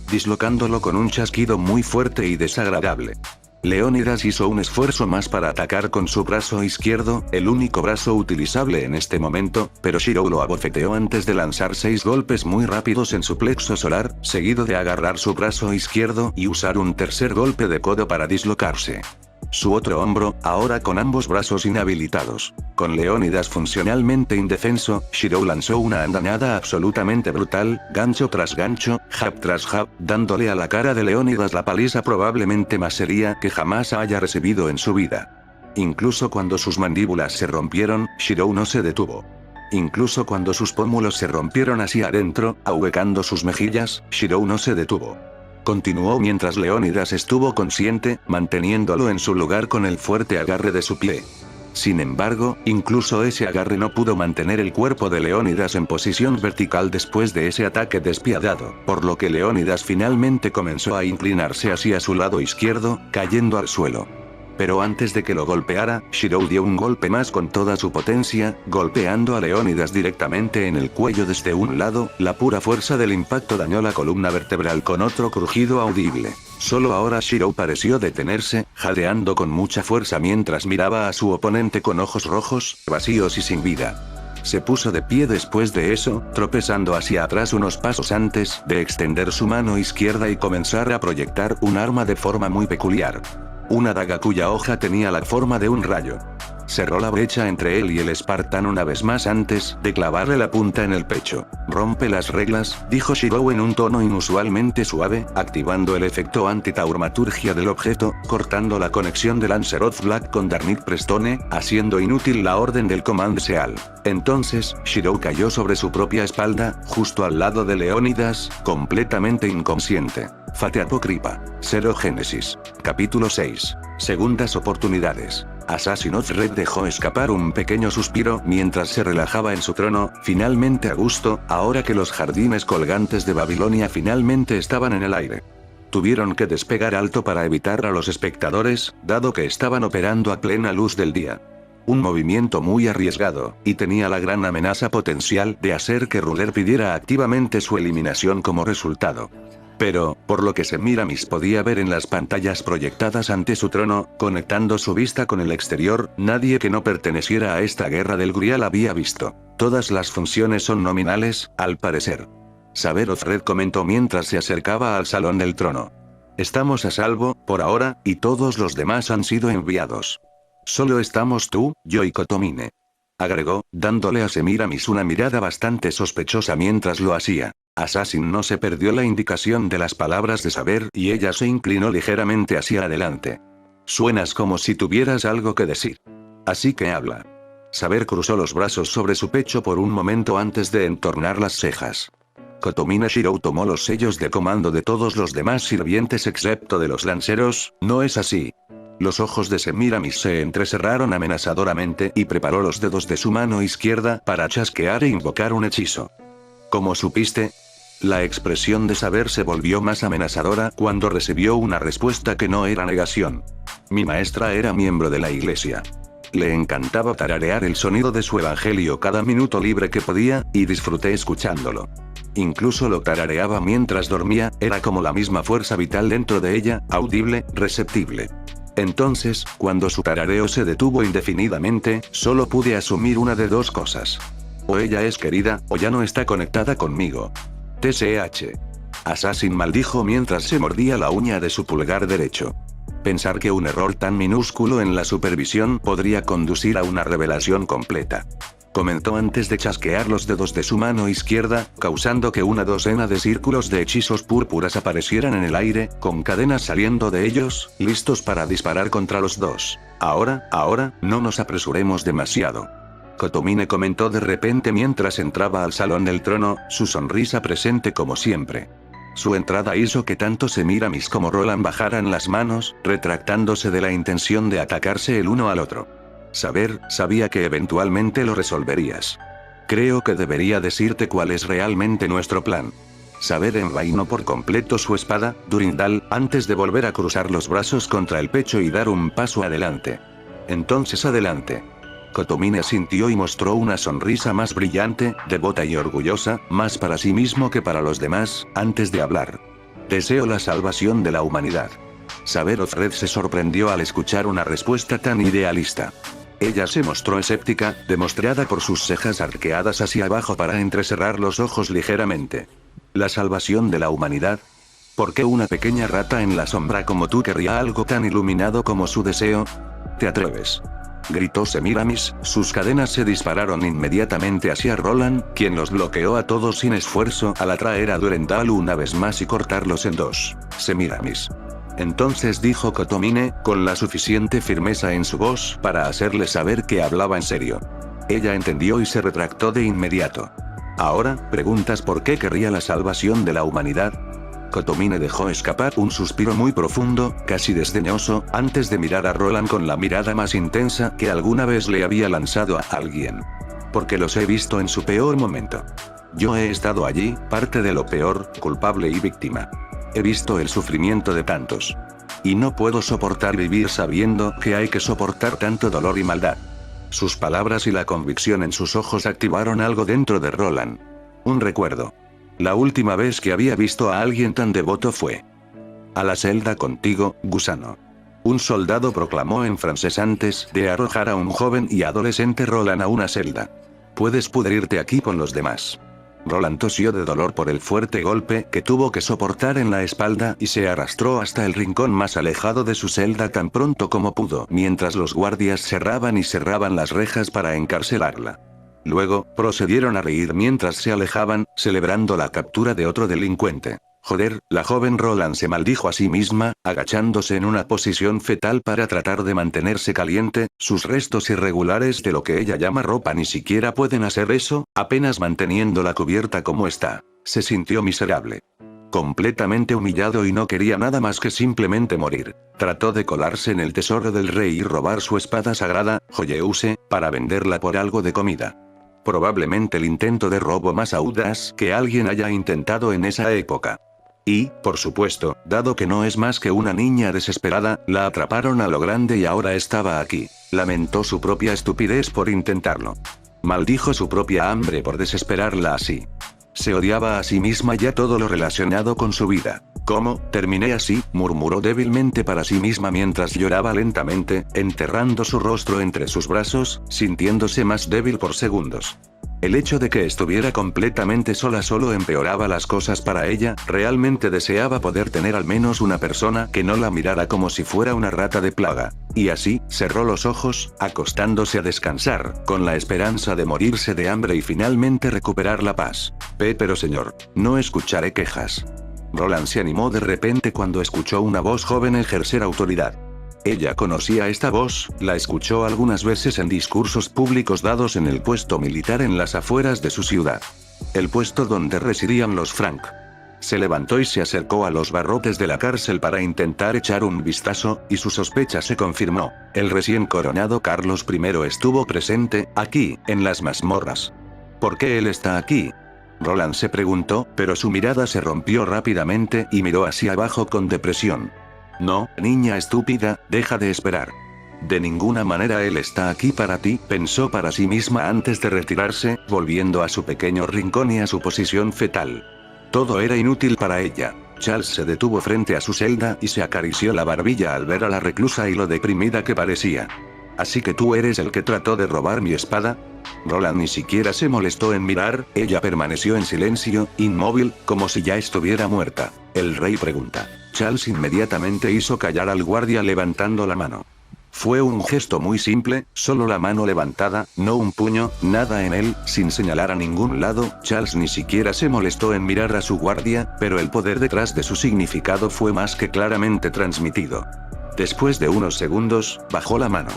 dislocándolo con un chasquido muy fuerte y desagradable. Leónidas hizo un esfuerzo más para atacar con su brazo izquierdo, el único brazo utilizable en este momento, pero Shirou lo abofeteó antes de lanzar 6 golpes muy rápidos en su plexo solar, seguido de agarrar su brazo izquierdo y usar un tercer golpe de codo para dislocarse su otro hombro, ahora con ambos brazos inhabilitados. Con Leónidas funcionalmente indefenso, Shirou lanzó una andanada absolutamente brutal, gancho tras gancho, jab tras jab, dándole a la cara de Leónidas la paliza probablemente más seria que jamás haya recibido en su vida. Incluso cuando sus mandíbulas se rompieron, Shirou no se detuvo. Incluso cuando sus pómulos se rompieron hacia adentro, ahuecando sus mejillas, Shirou no se detuvo. Continuó mientras Leónidas estuvo consciente, manteniéndolo en su lugar con el fuerte agarre de su pie. Sin embargo, incluso ese agarre no pudo mantener el cuerpo de Leónidas en posición vertical después de ese ataque despiadado, por lo que Leónidas finalmente comenzó a inclinarse hacia su lado izquierdo, cayendo al suelo. Pero antes de que lo golpeara, Shirou dio un golpe más con toda su potencia, golpeando a Leónidas directamente en el cuello desde un lado. La pura fuerza del impacto dañó la columna vertebral con otro crujido audible. Solo ahora Shirou pareció detenerse, jadeando con mucha fuerza mientras miraba a su oponente con ojos rojos, vacíos y sin vida. Se puso de pie después de eso, tropezando hacia atrás unos pasos antes de extender su mano izquierda y comenzar a proyectar un arma de forma muy peculiar. Una daga cuya hoja tenía la forma de un rayo. Cerró la brecha entre él y el espartano una vez más antes de clavarle la punta en el pecho. Rompe las reglas, dijo Shirou en un tono inusualmente suave, activando el efecto antitaumaturgia del objeto, cortando la conexión de Lanceroth Black con Darnit Prestone, haciendo inútil la orden del Command Seal. Entonces, Shirou cayó sobre su propia espalda, justo al lado de Leónidas, completamente inconsciente. Fate Apocrypha. Zero Génesis. Capítulo 6. Segundas oportunidades. Assassin's Red dejó escapar un pequeño suspiro mientras se relajaba en su trono, finalmente a gusto, ahora que los jardines colgantes de Babilonia finalmente estaban en el aire. Tuvieron que despegar alto para evitar a los espectadores, dado que estaban operando a plena luz del día. Un movimiento muy arriesgado, y tenía la gran amenaza potencial de hacer que Ruler pidiera activamente su eliminación como resultado. Pero, por lo que Semiramis podía ver en las pantallas proyectadas ante su trono, conectando su vista con el exterior, nadie que no perteneciera a esta guerra del Grial había visto. Todas las funciones son nominales, al parecer. Saberoth Red comentó mientras se acercaba al salón del trono. Estamos a salvo, por ahora, y todos los demás han sido enviados. Solo estamos tú, yo y Kotomine. Agregó, dándole a Semiramis una mirada bastante sospechosa mientras lo hacía. Assassin no se perdió la indicación de las palabras de Saber y ella se inclinó ligeramente hacia adelante. Suenas como si tuvieras algo que decir. Así que habla. Saber cruzó los brazos sobre su pecho por un momento antes de entornar las cejas. Kotomine Shirou tomó los sellos de comando de todos los demás sirvientes excepto de los lanceros, ¿no es así? Los ojos de Semiramis se entrecerraron amenazadoramente y preparó los dedos de su mano izquierda para chasquear e invocar un hechizo. ¿Cómo supiste? La expresión de Saber se volvió más amenazadora cuando recibió una respuesta que no era negación. Mi maestra era miembro de la iglesia. Le encantaba tararear el sonido de su evangelio cada minuto libre que podía, y disfruté escuchándolo. Incluso lo tarareaba mientras dormía, era como la misma fuerza vital dentro de ella, audible, receptible. Entonces, cuando su tarareo se detuvo indefinidamente, solo pude asumir una de dos cosas. O ella es querida, o ya no está conectada conmigo. TCH. Assassin maldijo mientras se mordía la uña de su pulgar derecho. Pensar que un error tan minúsculo en la supervisión podría conducir a una revelación completa. Comentó antes de chasquear los dedos de su mano izquierda, causando que una docena de círculos de hechizos púrpuras aparecieran en el aire, con cadenas saliendo de ellos, listos para disparar contra los dos. Ahora, no nos apresuremos demasiado. Kotomine comentó de repente mientras entraba al salón del trono, su sonrisa presente como siempre. Su entrada hizo que tanto Semiramis como Roland bajaran las manos, retractándose de la intención de atacarse el uno al otro. Saber, sabía que eventualmente lo resolverías. Creo que debería decirte cuál es realmente nuestro plan. Saber envainó por completo su espada, Durindal, antes de volver a cruzar los brazos contra el pecho y dar un paso adelante. Entonces adelante. Kotomine asintió y mostró una sonrisa más brillante, devota y orgullosa, más para sí mismo que para los demás, antes de hablar. Deseo la salvación de la humanidad. Saber Offred se sorprendió al escuchar una respuesta tan idealista. Ella se mostró escéptica, demostrada por sus cejas arqueadas hacia abajo para entrecerrar los ojos ligeramente. ¿La salvación de la humanidad? ¿Por qué una pequeña rata en la sombra como tú querría algo tan iluminado como su deseo? ¿Te atreves?, gritó Semiramis, sus cadenas se dispararon inmediatamente hacia Roland, quien los bloqueó a todos sin esfuerzo al atraer a Durendal una vez más y cortarlos en dos. Semiramis. Entonces dijo Kotomine, con la suficiente firmeza en su voz para hacerle saber que hablaba en serio. Ella entendió y se retractó de inmediato. ¿Ahora, preguntas por qué querría la salvación de la humanidad? Kotomine dejó escapar un suspiro muy profundo, casi desdeñoso, antes de mirar a Roland con la mirada más intensa que alguna vez le había lanzado a alguien. Porque los he visto en su peor momento. Yo he estado allí, parte de lo peor, culpable y víctima. He visto el sufrimiento de tantos. Y no puedo soportar vivir sabiendo que hay que soportar tanto dolor y maldad. Sus palabras y la convicción en sus ojos activaron algo dentro de Roland. Un recuerdo. La última vez que había visto a alguien tan devoto fue. A la celda contigo, gusano. Un soldado proclamó en francés antes de arrojar a un joven y adolescente Roland a una celda. Puedes pudrirte aquí con los demás. Roland tosió de dolor por el fuerte golpe que tuvo que soportar en la espalda y se arrastró hasta el rincón más alejado de su celda tan pronto como pudo, mientras los guardias cerraban y cerraban las rejas para encarcelarla. Luego, procedieron a reír mientras se alejaban, celebrando la captura de otro delincuente. Joder, la joven Roland se maldijo a sí misma, agachándose en una posición fetal para tratar de mantenerse caliente, sus restos irregulares de lo que ella llama ropa ni siquiera pueden hacer eso, apenas manteniendo la cubierta como está. Se sintió miserable. Completamente humillado y no quería nada más que simplemente morir. Trató de colarse en el tesoro del rey y robar su espada sagrada, Joyeuse, para venderla por algo de comida. Probablemente el intento de robo más audaz que alguien haya intentado en esa época. Y, por supuesto, dado que no es más que una niña desesperada, la atraparon a lo grande y ahora estaba aquí. Lamentó su propia estupidez por intentarlo. Maldijo su propia hambre por desesperarla así. Se odiaba a sí misma y a todo lo relacionado con su vida. ¿Cómo terminé así?, murmuró débilmente para sí misma mientras lloraba lentamente, enterrando su rostro entre sus brazos, sintiéndose más débil por segundos. El hecho de que estuviera completamente sola solo empeoraba las cosas para ella, realmente deseaba poder tener al menos una persona que no la mirara como si fuera una rata de plaga. Y así, cerró los ojos, acostándose a descansar, con la esperanza de morirse de hambre y finalmente recuperar la paz. Pero señor, no escucharé quejas. Roland se animó de repente cuando escuchó una voz joven ejercer autoridad. Ella conocía esta voz, la escuchó algunas veces en discursos públicos dados en el puesto militar en las afueras de su ciudad. El puesto donde residían los Frank. Se levantó y se acercó a los barrotes de la cárcel para intentar echar un vistazo, y su sospecha se confirmó. El recién coronado Carlos I estuvo presente, aquí, en las mazmorras. ¿Por qué él está aquí?, Roland se preguntó, pero su mirada se rompió rápidamente y miró hacia abajo con depresión. No, niña estúpida, deja de esperar. De ninguna manera él está aquí para ti, pensó para sí misma antes de retirarse, volviendo a su pequeño rincón y a su posición fetal. Todo era inútil para ella. Charles se detuvo frente a su celda y se acarició la barbilla al ver a la reclusa y lo deprimida que parecía. ¿Así que tú eres el que trató de robar mi espada? Roland ni siquiera se molestó en mirar, ella permaneció en silencio, inmóvil, como si ya estuviera muerta. El rey pregunta. Charles inmediatamente hizo callar al guardia levantando la mano. Fue un gesto muy simple, solo la mano levantada, no un puño, nada en él, sin señalar a ningún lado. Charles ni siquiera se molestó en mirar a su guardia, pero el poder detrás de su significado fue más que claramente transmitido. Después de unos segundos, bajó la mano.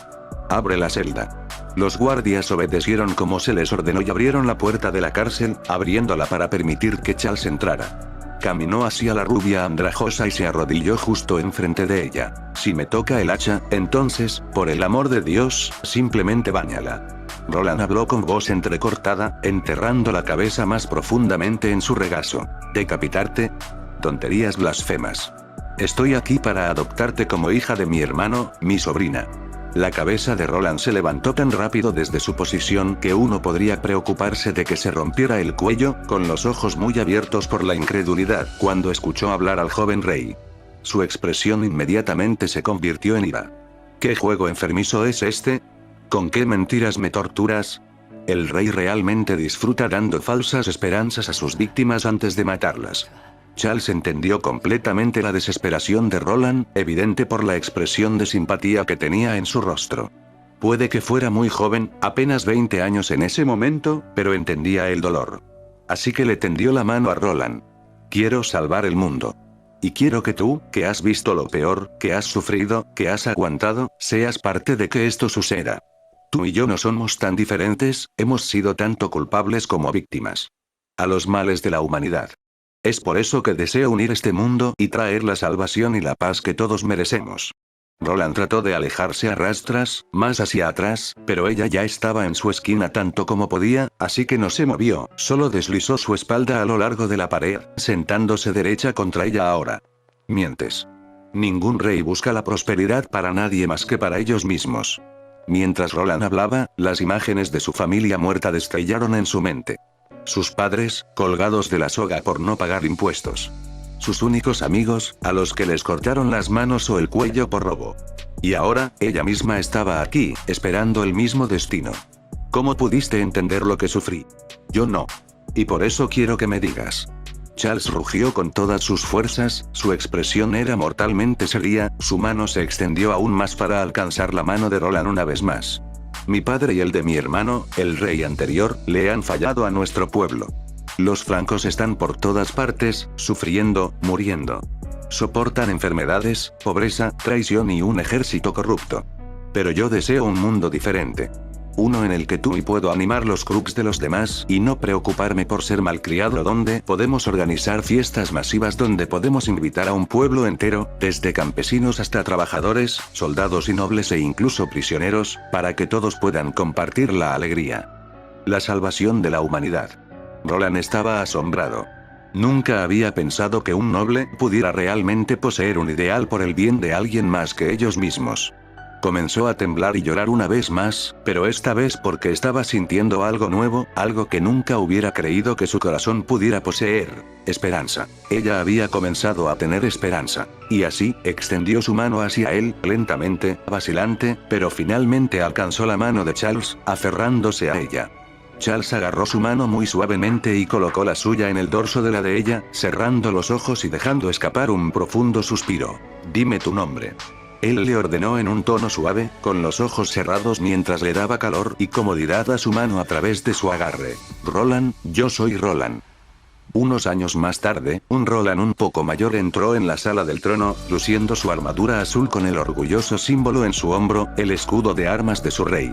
Abre la celda. Los guardias obedecieron como se les ordenó y abrieron la puerta de la cárcel, abriéndola para permitir que Charles entrara. Caminó hacia la rubia andrajosa y se arrodilló justo enfrente de ella. Si me toca el hacha, entonces, por el amor de Dios, simplemente báñala. Roland habló con voz entrecortada, enterrando la cabeza más profundamente en su regazo. ¿Decapitarte? Tonterías blasfemas. Estoy aquí para adoptarte como hija de mi hermano, mi sobrina. La cabeza de Roland se levantó tan rápido desde su posición que uno podría preocuparse de que se rompiera el cuello, con los ojos muy abiertos por la incredulidad, cuando escuchó hablar al joven rey. Su expresión inmediatamente se convirtió en ira. ¿Qué juego enfermizo es este? ¿Con qué mentiras me torturas? El rey realmente disfruta dando falsas esperanzas a sus víctimas antes de matarlas. Charles entendió completamente la desesperación de Roland, evidente por la expresión de simpatía que tenía en su rostro. Puede que fuera muy joven, apenas 20 años en ese momento, pero entendía el dolor. Así que le tendió la mano a Roland. Quiero salvar el mundo. Y quiero que tú, que has visto lo peor, que has sufrido, que has aguantado, seas parte de que esto suceda. Tú y yo no somos tan diferentes, hemos sido tanto culpables como víctimas. A los males de la humanidad. Es por eso que deseo unir este mundo y traer la salvación y la paz que todos merecemos. Roland trató de alejarse a rastras, más hacia atrás, pero ella ya estaba en su esquina tanto como podía, así que no se movió, solo deslizó su espalda a lo largo de la pared, sentándose derecha contra ella ahora. Mientes. Ningún rey busca la prosperidad para nadie más que para ellos mismos. Mientras Roland hablaba, las imágenes de su familia muerta destrellaron en su mente. Sus padres, colgados de la soga por no pagar impuestos. Sus únicos amigos, a los que les cortaron las manos o el cuello por robo. Y ahora, ella misma estaba aquí, esperando el mismo destino. ¿Cómo pudiste entender lo que sufrí? Yo no. Y por eso quiero que me digas. Charles rugió con todas sus fuerzas, su expresión era mortalmente seria, su mano se extendió aún más para alcanzar la mano de Roland una vez más. Mi padre y el de mi hermano, el rey anterior, le han fallado a nuestro pueblo. Los francos están por todas partes, sufriendo, muriendo. Soportan enfermedades, pobreza, traición y un ejército corrupto. Pero yo deseo un mundo diferente. Uno en el que tú y puedo animar los crux de los demás y no preocuparme por ser malcriado, donde podemos organizar fiestas masivas, donde podemos invitar a un pueblo entero, desde campesinos hasta trabajadores, soldados y nobles e incluso prisioneros, para que todos puedan compartir la alegría. La salvación de la humanidad. Roland estaba asombrado. Nunca había pensado que un noble pudiera realmente poseer un ideal por el bien de alguien más que ellos mismos. Comenzó a temblar y llorar una vez más, pero esta vez porque estaba sintiendo algo nuevo, algo que nunca hubiera creído que su corazón pudiera poseer: esperanza. Ella había comenzado a tener esperanza. Y así, extendió su mano hacia él, lentamente, vacilante, pero finalmente alcanzó la mano de Charles, aferrándose a ella. Charles agarró su mano muy suavemente y colocó la suya en el dorso de la de ella, cerrando los ojos y dejando escapar un profundo suspiro. Dime tu nombre. Él le ordenó en un tono suave, con los ojos cerrados mientras le daba calor y comodidad a su mano a través de su agarre. Roland, yo soy Roland. Unos años más tarde, un Roland un poco mayor entró en la sala del trono, luciendo su armadura azul con el orgulloso símbolo en su hombro, el escudo de armas de su rey.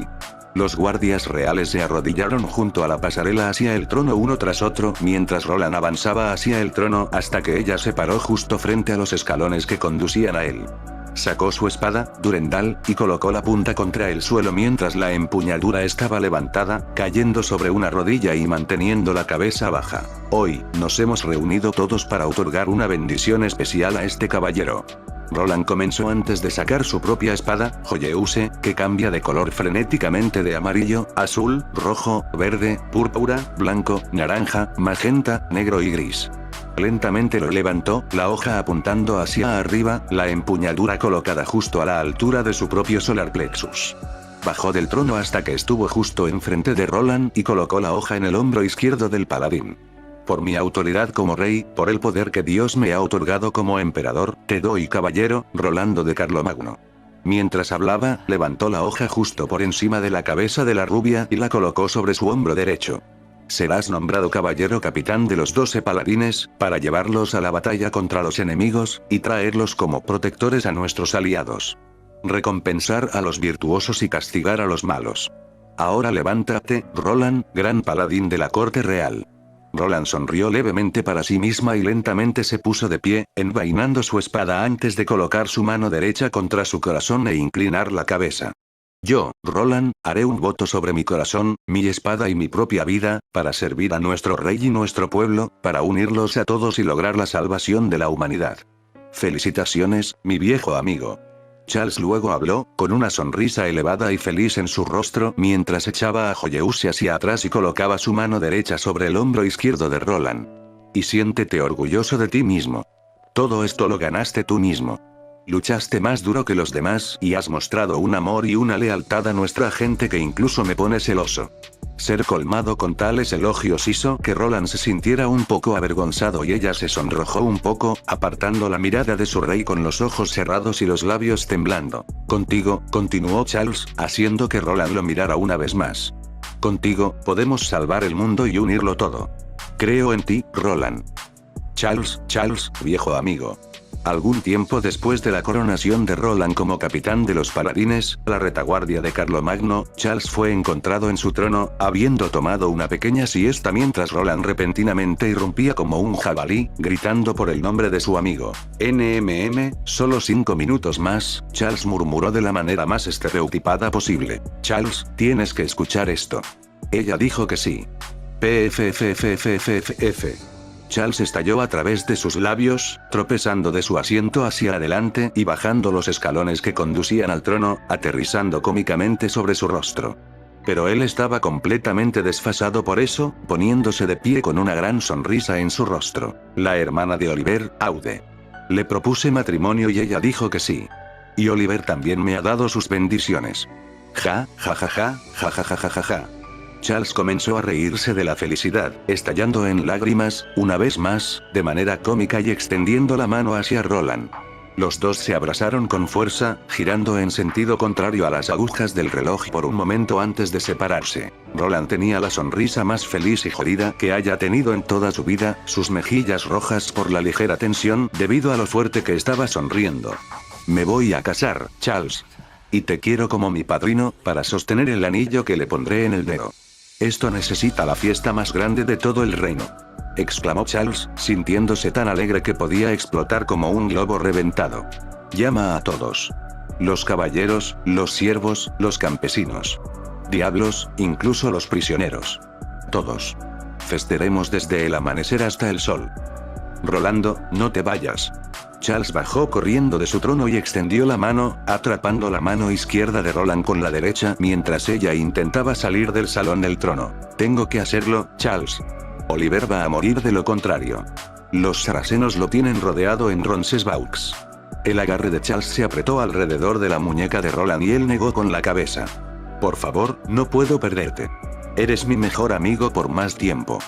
Los guardias reales se arrodillaron junto a la pasarela hacia el trono uno tras otro, mientras Roland avanzaba hacia el trono hasta que ella se paró justo frente a los escalones que conducían a él. Sacó su espada, Durendal, y colocó la punta contra el suelo mientras la empuñadura estaba levantada, cayendo sobre una rodilla y manteniendo la cabeza baja. Hoy, nos hemos reunido todos para otorgar una bendición especial a este caballero. Roland comenzó antes de sacar su propia espada, Joyeuse, que cambia de color frenéticamente de amarillo, azul, rojo, verde, púrpura, blanco, naranja, magenta, negro y gris. Lentamente lo levantó, la hoja apuntando hacia arriba, la empuñadura colocada justo a la altura de su propio solar plexus. Bajó del trono hasta que estuvo justo enfrente de Roland y colocó la hoja en el hombro izquierdo del paladín. Por mi autoridad como rey, por el poder que Dios me ha otorgado como emperador, te doy, caballero, Rolando de Carlomagno. Mientras hablaba, levantó la hoja justo por encima de la cabeza de la rubia y la colocó sobre su hombro derecho. Serás nombrado caballero capitán de los 12 paladines, para llevarlos a la batalla contra los enemigos, y traerlos como protectores a nuestros aliados. Recompensar a los virtuosos y castigar a los malos. Ahora levántate, Roland, gran paladín de la corte real. Roland sonrió levemente para sí misma y lentamente se puso de pie, envainando su espada antes de colocar su mano derecha contra su corazón e inclinar la cabeza. Yo, Roland, haré un voto sobre mi corazón, mi espada y mi propia vida, para servir a nuestro rey y nuestro pueblo, para unirlos a todos y lograr la salvación de la humanidad. Felicitaciones, mi viejo amigo. Charles luego habló, con una sonrisa elevada y feliz en su rostro, mientras echaba a Joyeuse hacia atrás y colocaba su mano derecha sobre el hombro izquierdo de Roland. Y siéntete orgulloso de ti mismo. Todo esto lo ganaste tú mismo. Luchaste más duro que los demás y has mostrado un amor y una lealtad a nuestra gente que incluso me pone celoso. Ser colmado con tales elogios hizo que Roland se sintiera un poco avergonzado y ella se sonrojó un poco, apartando la mirada de su rey con los ojos cerrados y los labios temblando. Contigo, continuó Charles, haciendo que Roland lo mirara una vez más. Contigo, podemos salvar el mundo y unirlo todo. Creo en ti, Roland. Charles, viejo amigo. Algún tiempo después de la coronación de Roland como capitán de los paladines, la retaguardia de Carlomagno, Charles fue encontrado en su trono, habiendo tomado una pequeña siesta mientras Roland repentinamente irrumpía como un jabalí, gritando por el nombre de su amigo. Solo 5 minutos más, Charles murmuró de la manera más estereotipada posible. Charles, tienes que escuchar esto. Ella dijo que sí. PFFFFFF. Charles estalló a través de sus labios, tropezando de su asiento hacia adelante y bajando los escalones que conducían al trono, aterrizando cómicamente sobre su rostro. Pero él estaba completamente desfasado por eso, poniéndose de pie con una gran sonrisa en su rostro. La hermana de Oliver, Aude. Le propuse matrimonio y ella dijo que sí. Y Oliver también me ha dado sus bendiciones. Ja, ja, ja, ja, ja, ja, ja, ja, ja, ja. Charles comenzó a reírse de la felicidad, estallando en lágrimas, una vez más, de manera cómica y extendiendo la mano hacia Roland. Los dos se abrazaron con fuerza, girando en sentido contrario a las agujas del reloj por un momento antes de separarse. Roland tenía la sonrisa más feliz y jodida que haya tenido en toda su vida, sus mejillas rojas por la ligera tensión debido a lo fuerte que estaba sonriendo. Me voy a casar, Charles. Y te quiero como mi padrino, para sostener el anillo que le pondré en el dedo. Esto necesita la fiesta más grande de todo el reino. Exclamó Charles, sintiéndose tan alegre que podía explotar como un globo reventado. Llama a todos. Los caballeros, los siervos, los campesinos. Diablos, incluso los prisioneros. Todos. Festejaremos desde el amanecer hasta el sol. Rolando, no te vayas. Charles bajó corriendo de su trono y extendió la mano, atrapando la mano izquierda de Roland con la derecha mientras ella intentaba salir del salón del trono. Tengo que hacerlo, Charles. Oliver va a morir de lo contrario. Los sarracenos lo tienen rodeado en Roncesvalles. El agarre de Charles se apretó alrededor de la muñeca de Roland y él negó con la cabeza. Por favor, no puedo perderte. Eres mi mejor amigo por más tiempo.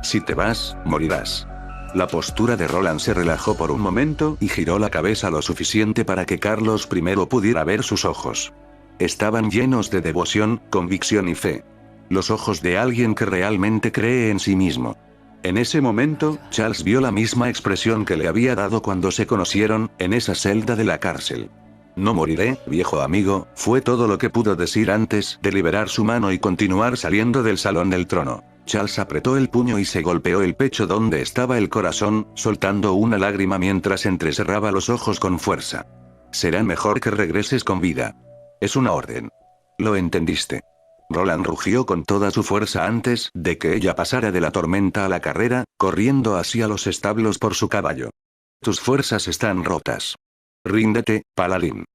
Si te vas, morirás. La postura de Roland se relajó por un momento y giró la cabeza lo suficiente para que Carlos I pudiera ver sus ojos. Estaban llenos de devoción, convicción y fe. Los ojos de alguien que realmente cree en sí mismo. En ese momento, Charles vio la misma expresión que le había dado cuando se conocieron, en esa celda de la cárcel. No moriré, viejo amigo, fue todo lo que pudo decir antes de liberar su mano y continuar saliendo del salón del trono. Charles apretó el puño y se golpeó el pecho donde estaba el corazón, soltando una lágrima mientras entrecerraba los ojos con fuerza. Será mejor que regreses con vida. Es una orden. ¿Lo entendiste? Roland rugió con toda su fuerza antes de que ella pasara de la tormenta a la carrera, corriendo hacia los establos por su caballo. Tus fuerzas están rotas. Ríndete, paladín.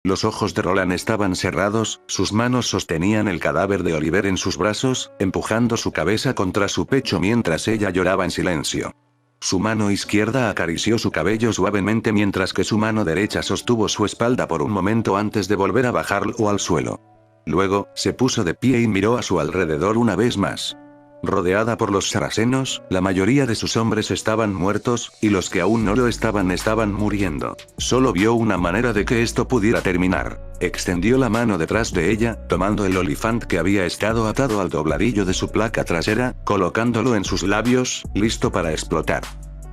Los ojos de Roland estaban cerrados, sus manos sostenían el cadáver de Oliver en sus brazos, empujando su cabeza contra su pecho mientras ella lloraba en silencio. Su mano izquierda acarició su cabello suavemente mientras que su mano derecha sostuvo su espalda por un momento antes de volver a bajarlo al suelo. Luego, se puso de pie y miró a su alrededor una vez más. Rodeada por los sarracenos, la mayoría de sus hombres estaban muertos, y los que aún no lo estaban muriendo. Solo vio una manera de que esto pudiera terminar. Extendió la mano detrás de ella, tomando el olifant que había estado atado al dobladillo de su placa trasera, colocándolo en sus labios, listo para explotar.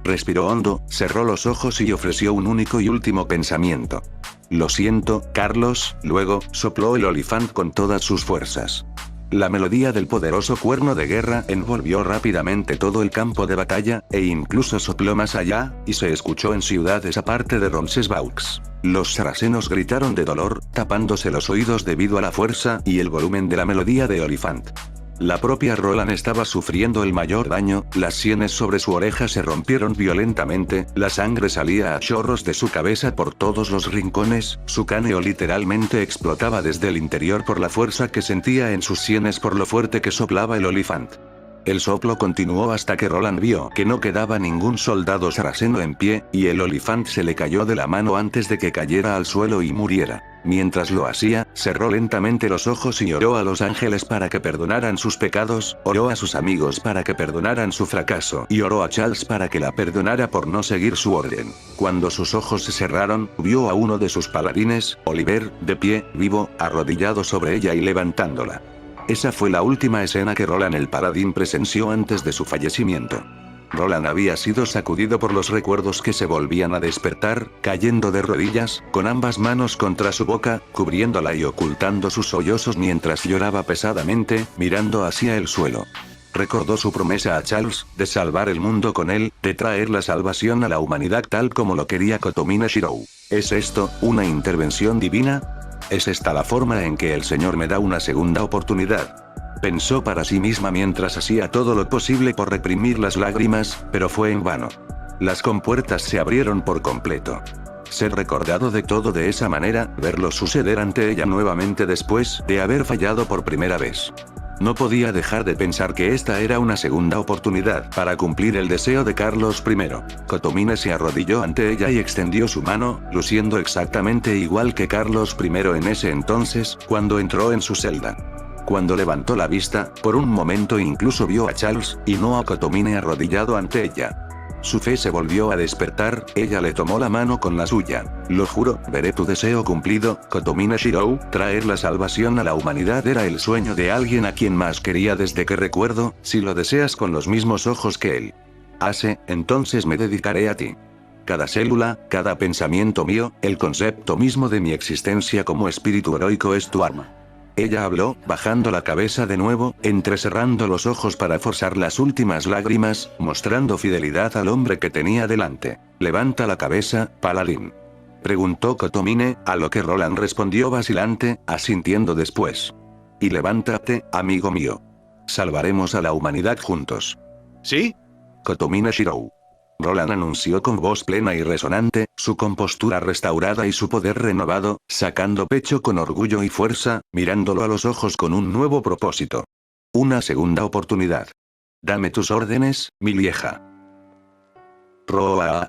Respiró hondo, cerró los ojos y ofreció un único y último pensamiento. Lo siento, Carlos, luego, sopló el olifant con todas sus fuerzas. La melodía del poderoso cuerno de guerra envolvió rápidamente todo el campo de batalla, e incluso sopló más allá, y se escuchó en ciudades aparte de Roncesvalles. Los saracenos gritaron de dolor, tapándose los oídos debido a la fuerza y el volumen de la melodía de Olifant. La propia Roland estaba sufriendo el mayor daño, las sienes sobre su oreja se rompieron violentamente, la sangre salía a chorros de su cabeza por todos los rincones, su cráneo literalmente explotaba desde el interior por la fuerza que sentía en sus sienes por lo fuerte que soplaba el Olifant. El soplo continuó hasta que Roland vio que no quedaba ningún soldado saraceno en pie, y el Olifant se le cayó de la mano antes de que cayera al suelo y muriera. Mientras lo hacía, cerró lentamente los ojos y oró a los ángeles para que perdonaran sus pecados, oró a sus amigos para que perdonaran su fracaso y oró a Charles para que la perdonara por no seguir su orden. Cuando sus ojos se cerraron, vio a uno de sus paladines, Oliver, de pie, vivo, arrodillado sobre ella y levantándola. Esa fue la última escena que Roland el paladín presenció antes de su fallecimiento. Roland había sido sacudido por los recuerdos que se volvían a despertar, cayendo de rodillas, con ambas manos contra su boca, cubriéndola y ocultando sus sollozos mientras lloraba pesadamente, mirando hacia el suelo. Recordó su promesa a Charles, de salvar el mundo con él, de traer la salvación a la humanidad tal como lo quería Kotomine Shirou. ¿Es esto, una intervención divina? ¿Es esta la forma en que el Señor me da una segunda oportunidad? Pensó para sí misma mientras hacía todo lo posible por reprimir las lágrimas, pero fue en vano. Las compuertas se abrieron por completo. Ser recordado de todo de esa manera, verlo suceder ante ella nuevamente después de haber fallado por primera vez. No podía dejar de pensar que esta era una segunda oportunidad para cumplir el deseo de Carlos I. Kotomine se arrodilló ante ella y extendió su mano, luciendo exactamente igual que Carlos I en ese entonces, cuando entró en su celda. Cuando levantó la vista, por un momento incluso vio a Charles, y no a Kotomine arrodillado ante ella. Su fe se volvió a despertar, ella le tomó la mano con la suya. Lo juro, veré tu deseo cumplido, Kotomine Shirou, traer la salvación a la humanidad era el sueño de alguien a quien más quería desde que recuerdo, si lo deseas con los mismos ojos que él. Entonces me dedicaré a ti. Cada célula, cada pensamiento mío, el concepto mismo de mi existencia como espíritu heroico es tu arma. Ella habló, bajando la cabeza de nuevo, entrecerrando los ojos para forzar las últimas lágrimas, mostrando fidelidad al hombre que tenía delante. «Levanta la cabeza, paladín», preguntó Kotomine, a lo que Roland respondió vacilante, asintiendo después. «Y levántate, amigo mío. Salvaremos a la humanidad juntos». ¿Sí? Kotomine Shirou. Roland anunció con voz plena y resonante, su compostura restaurada y su poder renovado, sacando pecho con orgullo y fuerza, mirándolo a los ojos con un nuevo propósito. Una segunda oportunidad. Dame tus órdenes, mi vieja. Roar.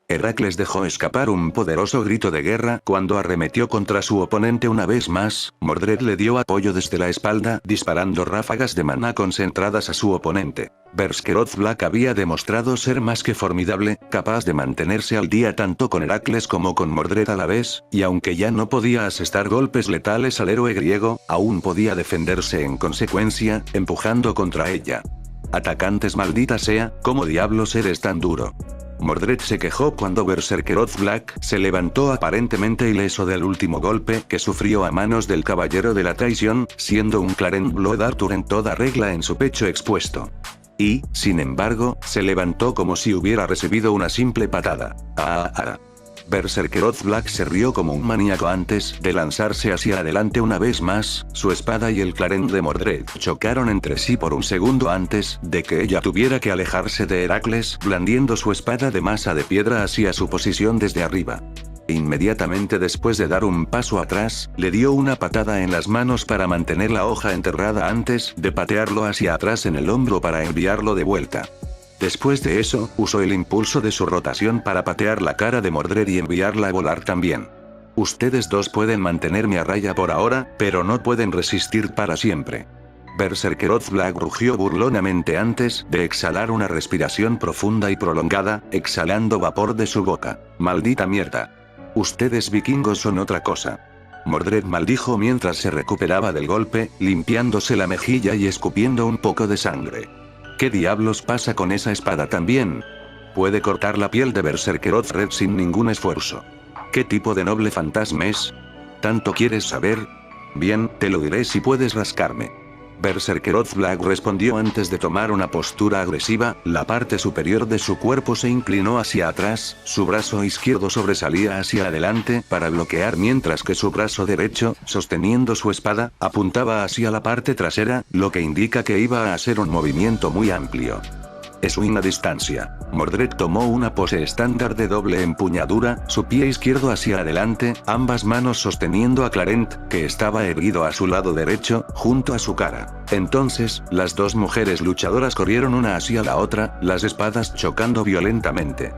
Heracles dejó escapar un poderoso grito de guerra cuando arremetió contra su oponente una vez más. Mordred le dio apoyo desde la espalda, disparando ráfagas de maná concentradas a su oponente. Berserker Black había demostrado ser más que formidable, capaz de mantenerse al día tanto con Heracles como con Mordred a la vez, y aunque ya no podía asestar golpes letales al héroe griego, aún podía defenderse en consecuencia, empujando contra ella. Atacantes, maldita sea, ¿cómo diablos eres tan duro? Mordred se quejó cuando Berserker Black se levantó aparentemente ileso del último golpe que sufrió a manos del Caballero de la Traición, siendo un Clarent Blood Arthur en toda regla en su pecho expuesto. Y, sin embargo, se levantó como si hubiera recibido una simple patada. Berserker Black se rió como un maníaco antes de lanzarse hacia adelante una vez más, su espada y el clarén de Mordred chocaron entre sí por un segundo antes de que ella tuviera que alejarse de Heracles, blandiendo su espada de masa de piedra hacia su posición desde arriba. Inmediatamente después de dar un paso atrás, le dio una patada en las manos para mantener la hoja enterrada antes de patearlo hacia atrás en el hombro para enviarlo de vuelta. Después de eso, usó el impulso de su rotación para patear la cara de Mordred y enviarla a volar también. Ustedes dos pueden mantenerme a raya por ahora, pero no pueden resistir para siempre. Berserker Black rugió burlonamente antes de exhalar una respiración profunda y prolongada, exhalando vapor de su boca. ¡Maldita mierda! Ustedes vikingos son otra cosa. Mordred maldijo mientras se recuperaba del golpe, limpiándose la mejilla y escupiendo un poco de sangre. ¿Qué diablos pasa con esa espada también? Puede cortar la piel de Berserker Red sin ningún esfuerzo. ¿Qué tipo de noble fantasma es? ¿Tanto quieres saber? Bien, te lo diré si puedes rascarme. Berserker Black respondió antes de tomar una postura agresiva, la parte superior de su cuerpo se inclinó hacia atrás, su brazo izquierdo sobresalía hacia adelante para bloquear mientras que su brazo derecho, sosteniendo su espada, apuntaba hacia la parte trasera, lo que indica que iba a ser un movimiento muy amplio. Swing a distancia. Mordred tomó una pose estándar de doble empuñadura, su pie izquierdo hacia adelante, ambas manos sosteniendo a Clarent, que estaba erguido a su lado derecho, junto a su cara. Entonces, las dos mujeres luchadoras corrieron una hacia la otra, las espadas chocando violentamente.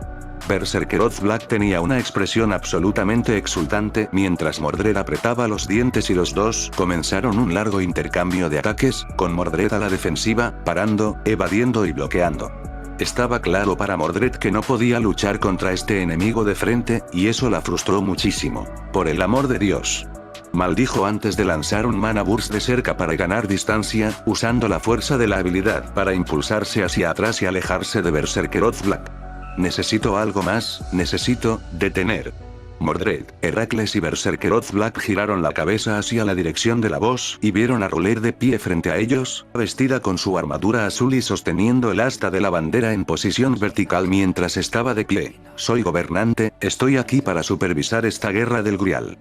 Berserker Black tenía una expresión absolutamente exultante mientras Mordred apretaba los dientes y los dos comenzaron un largo intercambio de ataques, con Mordred a la defensiva, parando, evadiendo y bloqueando. Estaba claro para Mordred que no podía luchar contra este enemigo de frente, y eso la frustró muchísimo. Por el amor de Dios. Maldijo antes de lanzar un Mana Burst de cerca para ganar distancia, usando la fuerza de la habilidad para impulsarse hacia atrás y alejarse de Berserker Black. Necesito algo más, necesito detener. Mordred, Heracles y Berserker Black giraron la cabeza hacia la dirección de la voz y vieron a Ruler de pie frente a ellos, vestida con su armadura azul y sosteniendo el asta de la bandera en posición vertical mientras estaba de pie. Soy gobernante, estoy aquí para supervisar esta guerra del Grial.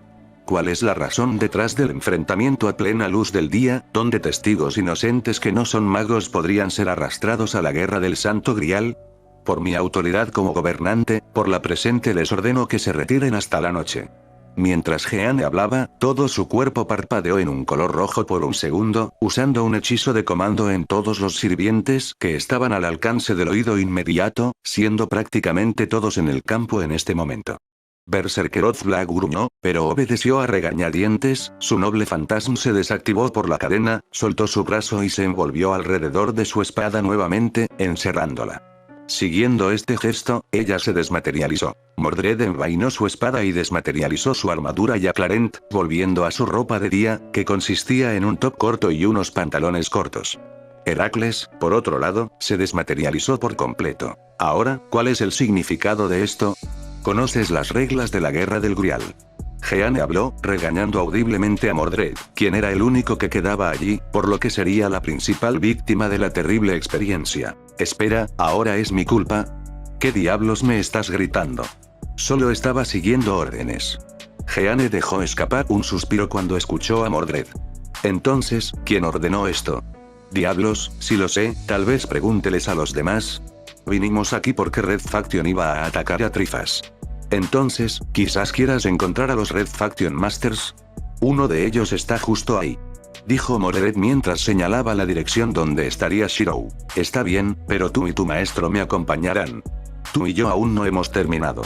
¿Cuál es la razón detrás del enfrentamiento a plena luz del día, donde testigos inocentes que no son magos podrían ser arrastrados a la guerra del Santo Grial? Por mi autoridad como gobernante, por la presente les ordeno que se retiren hasta la noche. Mientras Jeanne hablaba, todo su cuerpo parpadeó en un color rojo por un segundo, usando un hechizo de comando en todos los sirvientes que estaban al alcance del oído inmediato, siendo prácticamente todos en el campo en este momento. Berserker Black gruñó, pero obedeció a regañadientes, su noble fantasma se desactivó por la cadena, soltó su brazo y se envolvió alrededor de su espada nuevamente, encerrándola. Siguiendo este gesto, ella se desmaterializó. Mordred envainó su espada y desmaterializó su armadura y a Clarent, volviendo a su ropa de día, que consistía en un top corto y unos pantalones cortos. Heracles, por otro lado, se desmaterializó por completo. Ahora, ¿cuál es el significado de esto? ¿Conoces las reglas de la guerra del Grial? Jeanne habló, regañando audiblemente a Mordred, quien era el único que quedaba allí, por lo que sería la principal víctima de la terrible experiencia. Espera, ¿ahora es mi culpa? ¿Qué diablos me estás gritando? Solo estaba siguiendo órdenes. Jeanne dejó escapar un suspiro cuando escuchó a Mordred. Entonces, ¿quién ordenó esto? Diablos, si lo sé, tal vez pregúnteles a los demás. Vinimos aquí porque Red Faction iba a atacar a Trifas. Entonces, quizás quieras encontrar a los Red Faction Masters. Uno de ellos está justo ahí. Dijo Mordred mientras señalaba la dirección donde estaría Shirou. Está bien, pero tú y tu maestro me acompañarán. Tú y yo aún no hemos terminado.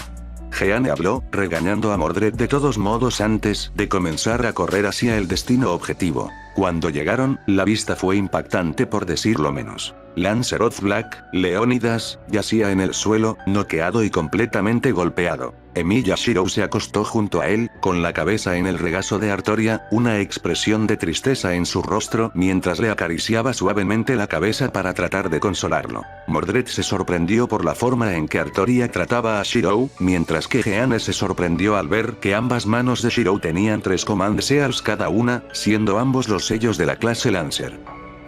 Jeanne habló, regañando a Mordred de todos modos antes de comenzar a correr hacia el destino objetivo. Cuando llegaron, la vista fue impactante por decirlo menos. Lancelot Black, Leónidas, yacía en el suelo, noqueado y completamente golpeado. Emilia Shirou se acostó junto a él, con la cabeza en el regazo de Artoria, una expresión de tristeza en su rostro mientras le acariciaba suavemente la cabeza para tratar de consolarlo. Mordred se sorprendió por la forma en que Artoria trataba a Shirou, mientras que Jeanne se sorprendió al ver que ambas manos de Shirou tenían 3 Command Seals cada una, siendo ambos los sellos de la clase Lancer.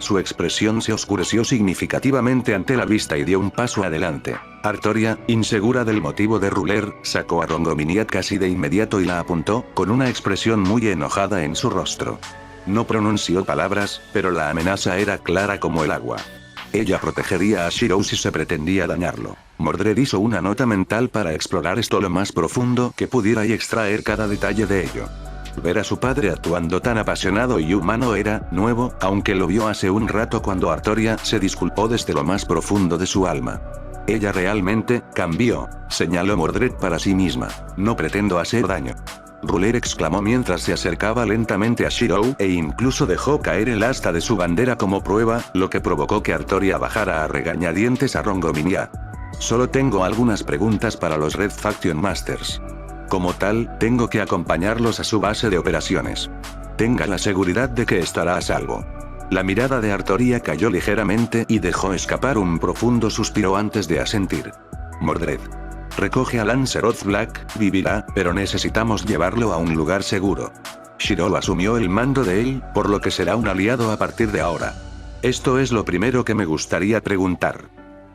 Su expresión se oscureció significativamente ante la vista y dio un paso adelante. Artoria, insegura del motivo de Ruler, sacó a Rongominiat casi de inmediato y la apuntó, con una expresión muy enojada en su rostro. No pronunció palabras, pero la amenaza era clara como el agua. Ella protegería a Shirou si se pretendía dañarlo. Mordred hizo una nota mental para explorar esto lo más profundo que pudiera y extraer cada detalle de ello. Ver a su padre actuando tan apasionado y humano era nuevo, aunque lo vio hace un rato cuando Artoria se disculpó desde lo más profundo de su alma. Ella realmente cambió, señaló Mordred para sí misma. No pretendo hacer daño. Ruler exclamó mientras se acercaba lentamente a Shirou e incluso dejó caer el asta de su bandera como prueba, lo que provocó que Artoria bajara a regañadientes a Rongominiat. Solo tengo algunas preguntas para los Red Faction Masters. Como tal, tengo que acompañarlos a su base de operaciones. Tenga la seguridad de que estará a salvo. La mirada de Artoria cayó ligeramente y dejó escapar un profundo suspiro antes de asentir. Mordred. Recoge a Lancelot Black, vivirá, pero necesitamos llevarlo a un lugar seguro. Shiro asumió el mando de él, por lo que será un aliado a partir de ahora. Esto es lo primero que me gustaría preguntar.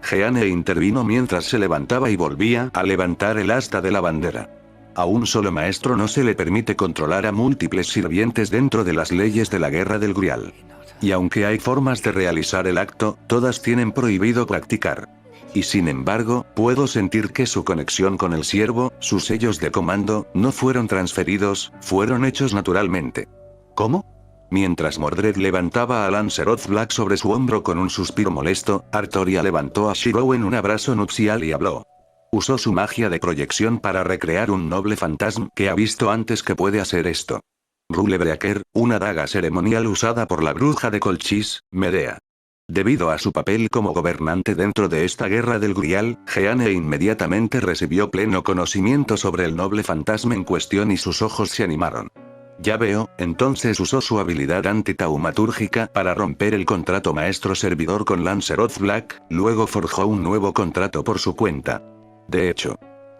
Jeanne intervino mientras se levantaba y volvía a levantar el asta de la bandera. A un solo maestro no se le permite controlar a múltiples sirvientes dentro de las leyes de la Guerra del Grial. Y aunque hay formas de realizar el acto, todas tienen prohibido practicar. Y sin embargo, puedo sentir que su conexión con el siervo, sus sellos de comando, no fueron transferidos, fueron hechos naturalmente. ¿Cómo? Mientras Mordred levantaba a Lancelot Black sobre su hombro con un suspiro molesto, Artoria levantó a Shiro en un abrazo nupcial y habló. Usó su magia de proyección para recrear un noble fantasma que ha visto antes que puede hacer esto. Rulebreaker, una daga ceremonial usada por la bruja de Colchis, Medea. Debido a su papel como gobernante dentro de esta guerra del Grial, Jeanne inmediatamente recibió pleno conocimiento sobre el noble fantasma en cuestión y sus ojos se animaron. Ya veo, entonces usó su habilidad antitaumatúrgica para romper el contrato maestro-servidor con Lancelot Black, luego forjó un nuevo contrato por su cuenta. De hecho,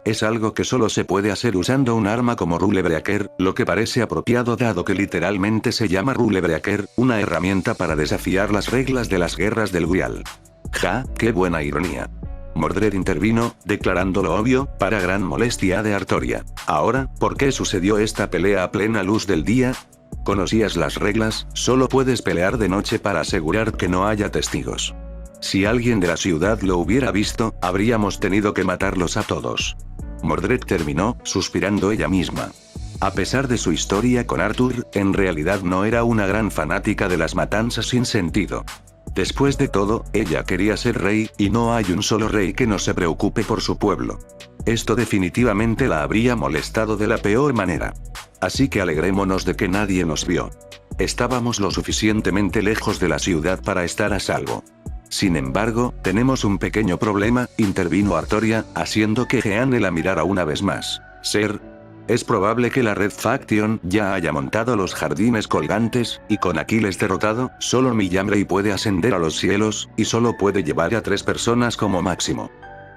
es algo que solo se puede hacer usando un arma como Rulebreaker, lo que parece apropiado dado que literalmente se llama Rulebreaker, una herramienta para desafiar las reglas de las guerras del Grial. Ja, qué buena ironía. Mordred intervino, declarando lo obvio, para gran molestia de Artoria. Ahora, ¿por qué sucedió esta pelea a plena luz del día? ¿Conocías las reglas? Solo puedes pelear de noche para asegurar que no haya testigos. Si alguien de la ciudad lo hubiera visto, habríamos tenido que matarlos a todos. Mordred terminó, suspirando ella misma. A pesar de su historia con Arthur, en realidad no era una gran fanática de las matanzas sin sentido. Después de todo, ella quería ser rey, y no hay un solo rey que no se preocupe por su pueblo. Esto definitivamente la habría molestado de la peor manera. Así que alegrémonos de que nadie nos vio. Estábamos lo suficientemente lejos de la ciudad para estar a salvo. Sin embargo, tenemos un pequeño problema, intervino Artoria, haciendo que Jeanne la mirara una vez más. Ser. Es probable que la Red Faction ya haya montado los jardines colgantes, y con Aquiles derrotado, solo Millamrey puede ascender a los cielos, y solo puede llevar a 3 personas como máximo.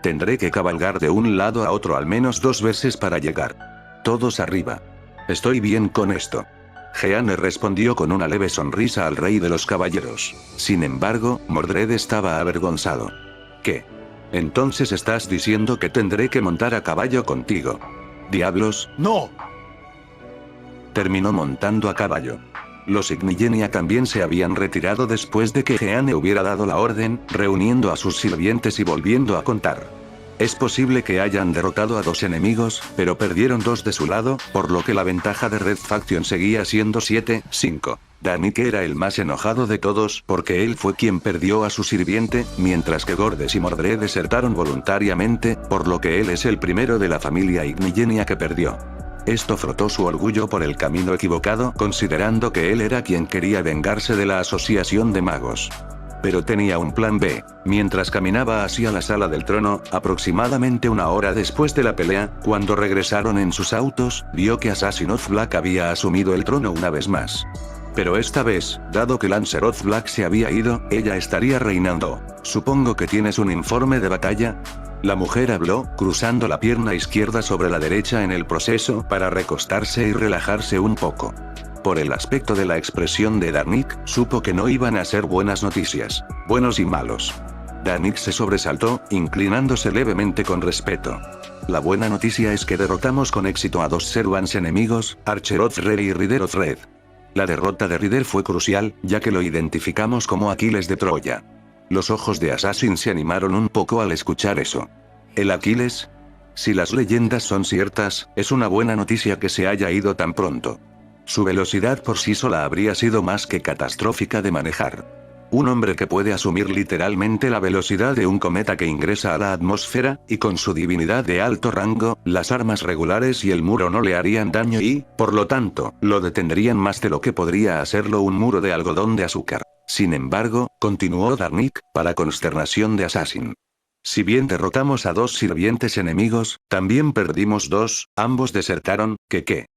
Tendré que cabalgar de un lado a otro al menos 2 veces para llegar. Todos arriba. Estoy bien con esto. Jeanne respondió con una leve sonrisa al rey de los caballeros. Sin embargo, Mordred estaba avergonzado. ¿Qué? Entonces estás diciendo que tendré que montar a caballo contigo. ¿Diablos? ¡No! Terminó montando a caballo. Los Ignillenia también se habían retirado después de que Jeanne hubiera dado la orden, reuniendo a sus sirvientes y volviendo a contar. Es posible que hayan derrotado a 2 enemigos, pero perdieron 2 de su lado, por lo que la ventaja de Red Faction seguía siendo 7-5. Danik era el más enojado de todos porque él fue quien perdió a su sirviente, mientras que Gordes y Mordred desertaron voluntariamente, por lo que él es el primero de la familia Ignillenia que perdió. Esto frotó su orgullo por el camino equivocado, considerando que él era quien quería vengarse de la Asociación de Magos. Pero tenía un plan B. Mientras caminaba hacia la sala del trono, aproximadamente 1 hora después de la pelea, cuando regresaron en sus autos, vio que Assassin of Black había asumido el trono una vez más. Pero esta vez, dado que Lancelot Black se había ido, ella estaría reinando. Supongo que tienes un informe de batalla. La mujer habló, cruzando la pierna izquierda sobre la derecha en el proceso para recostarse y relajarse un poco. Por el aspecto de la expresión de Danik, supo que no iban a ser buenas noticias, buenos y malos. Danik se sobresaltó, inclinándose levemente con respeto. La buena noticia es que derrotamos con éxito a 2 Servants enemigos, Archerothred y Riderothred. La derrota de Rider fue crucial, ya que lo identificamos como Aquiles de Troya. Los ojos de Assassin se animaron un poco al escuchar eso. ¿El Aquiles? Si las leyendas son ciertas, es una buena noticia que se haya ido tan pronto. Su velocidad por sí sola habría sido más que catastrófica de manejar. Un hombre que puede asumir literalmente la velocidad de un cometa que ingresa a la atmósfera, y con su divinidad de alto rango, las armas regulares y el muro no le harían daño y, por lo tanto, lo detendrían más de lo que podría hacerlo un muro de algodón de azúcar. Sin embargo, continuó Danik, para consternación de Assassin. Si bien derrotamos a 2 sirvientes enemigos, también perdimos 2, ambos desertaron, ¿qué?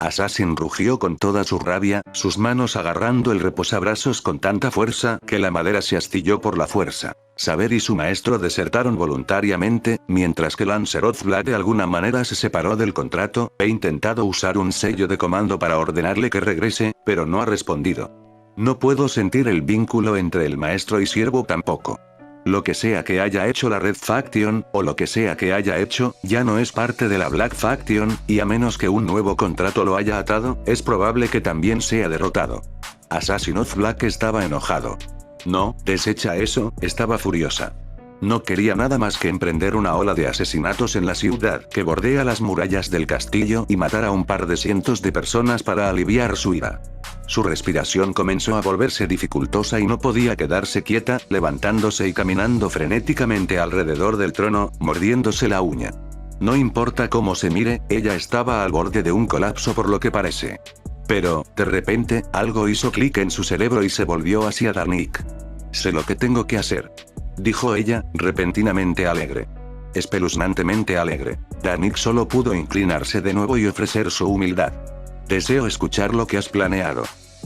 Assassin rugió con toda su rabia, sus manos agarrando el reposabrazos con tanta fuerza que la madera se astilló por la fuerza. Saber y su maestro desertaron voluntariamente, mientras que Lancelot Black de alguna manera se separó del contrato. He intentado usar un sello de comando para ordenarle que regrese, pero no ha respondido. No puedo sentir el vínculo entre el maestro y siervo tampoco. Lo que sea que haya hecho la Red Faction, o lo que sea que haya hecho, ya no es parte de la Black Faction, y a menos que un nuevo contrato lo haya atado, es probable que también sea derrotado. Assassin of Black estaba enojado. No, desecha eso, estaba furiosa. No quería nada más que emprender una ola de asesinatos en la ciudad que bordea las murallas del castillo y matar a un par de cientos de personas para aliviar su ira. Su respiración comenzó a volverse dificultosa y no podía quedarse quieta, levantándose y caminando frenéticamente alrededor del trono, mordiéndose la uña. No importa cómo se mire, ella estaba al borde de un colapso por lo que parece. Pero, de repente, algo hizo clic en su cerebro y se volvió hacia Danik. Sé lo que tengo que hacer, dijo ella, repentinamente alegre. Espeluznantemente alegre. Danik solo pudo inclinarse de nuevo y ofrecer su humildad. Deseo escuchar lo que has planeado.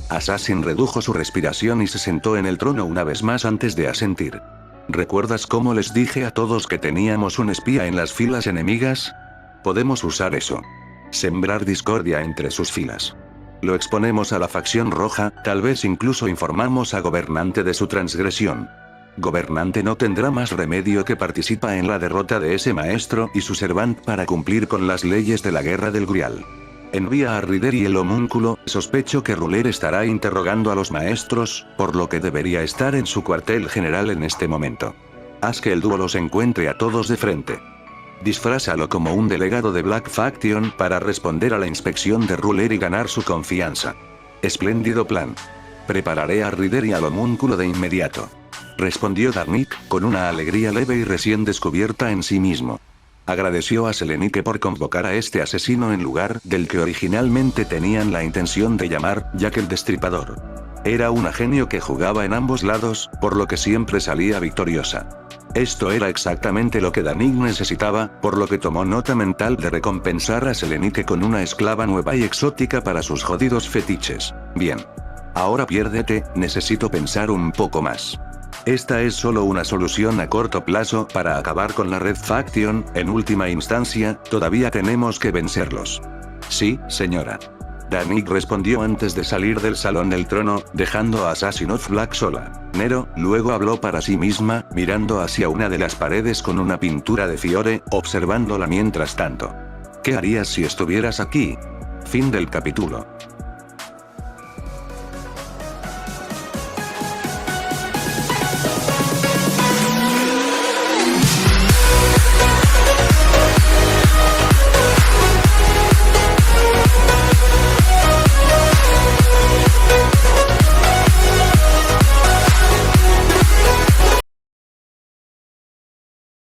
Assassin redujo su respiración y se sentó en el trono una vez más antes de asentir. ¿Recuerdas cómo les dije a todos que teníamos un espía en las filas enemigas? Podemos usar eso. Sembrar discordia entre sus filas. Lo exponemos a la facción roja, tal vez incluso informamos a Gobernante de su transgresión. Gobernante no tendrá más remedio que participa en la derrota de ese maestro y su servant para cumplir con las leyes de la guerra del Grial. Envía a Rider y el homúnculo. Sospecho que Ruler estará interrogando a los maestros, por lo que debería estar en su cuartel general en este momento. Haz que el dúo los encuentre a todos de frente. Disfrázalo como un delegado de Black Faction para responder a la inspección de Ruler y ganar su confianza. Espléndido plan. Prepararé a Rider y al homúnculo de inmediato. Respondió Danik, con una alegría leve y recién descubierta en sí mismo. Agradeció a Selenique por convocar a este asesino en lugar del que originalmente tenían la intención de llamar Jack el Destripador. Era una genio que jugaba en ambos lados, por lo que siempre salía victoriosa. Esto era exactamente lo que Danik necesitaba, por lo que tomó nota mental de recompensar a Selenique con una esclava nueva y exótica para sus jodidos fetiches. Bien. Ahora piérdete, necesito pensar un poco más. Esta es solo una solución a corto plazo para acabar con la Red Faction. En última instancia, todavía tenemos que vencerlos. Sí, señora. Danik respondió antes de salir del salón del trono, dejando a Assassin of Black sola. Nero, luego habló para sí misma, mirando hacia una de las paredes con una pintura de Fiore, observándola mientras tanto. ¿Qué harías si estuvieras aquí? Fin del capítulo.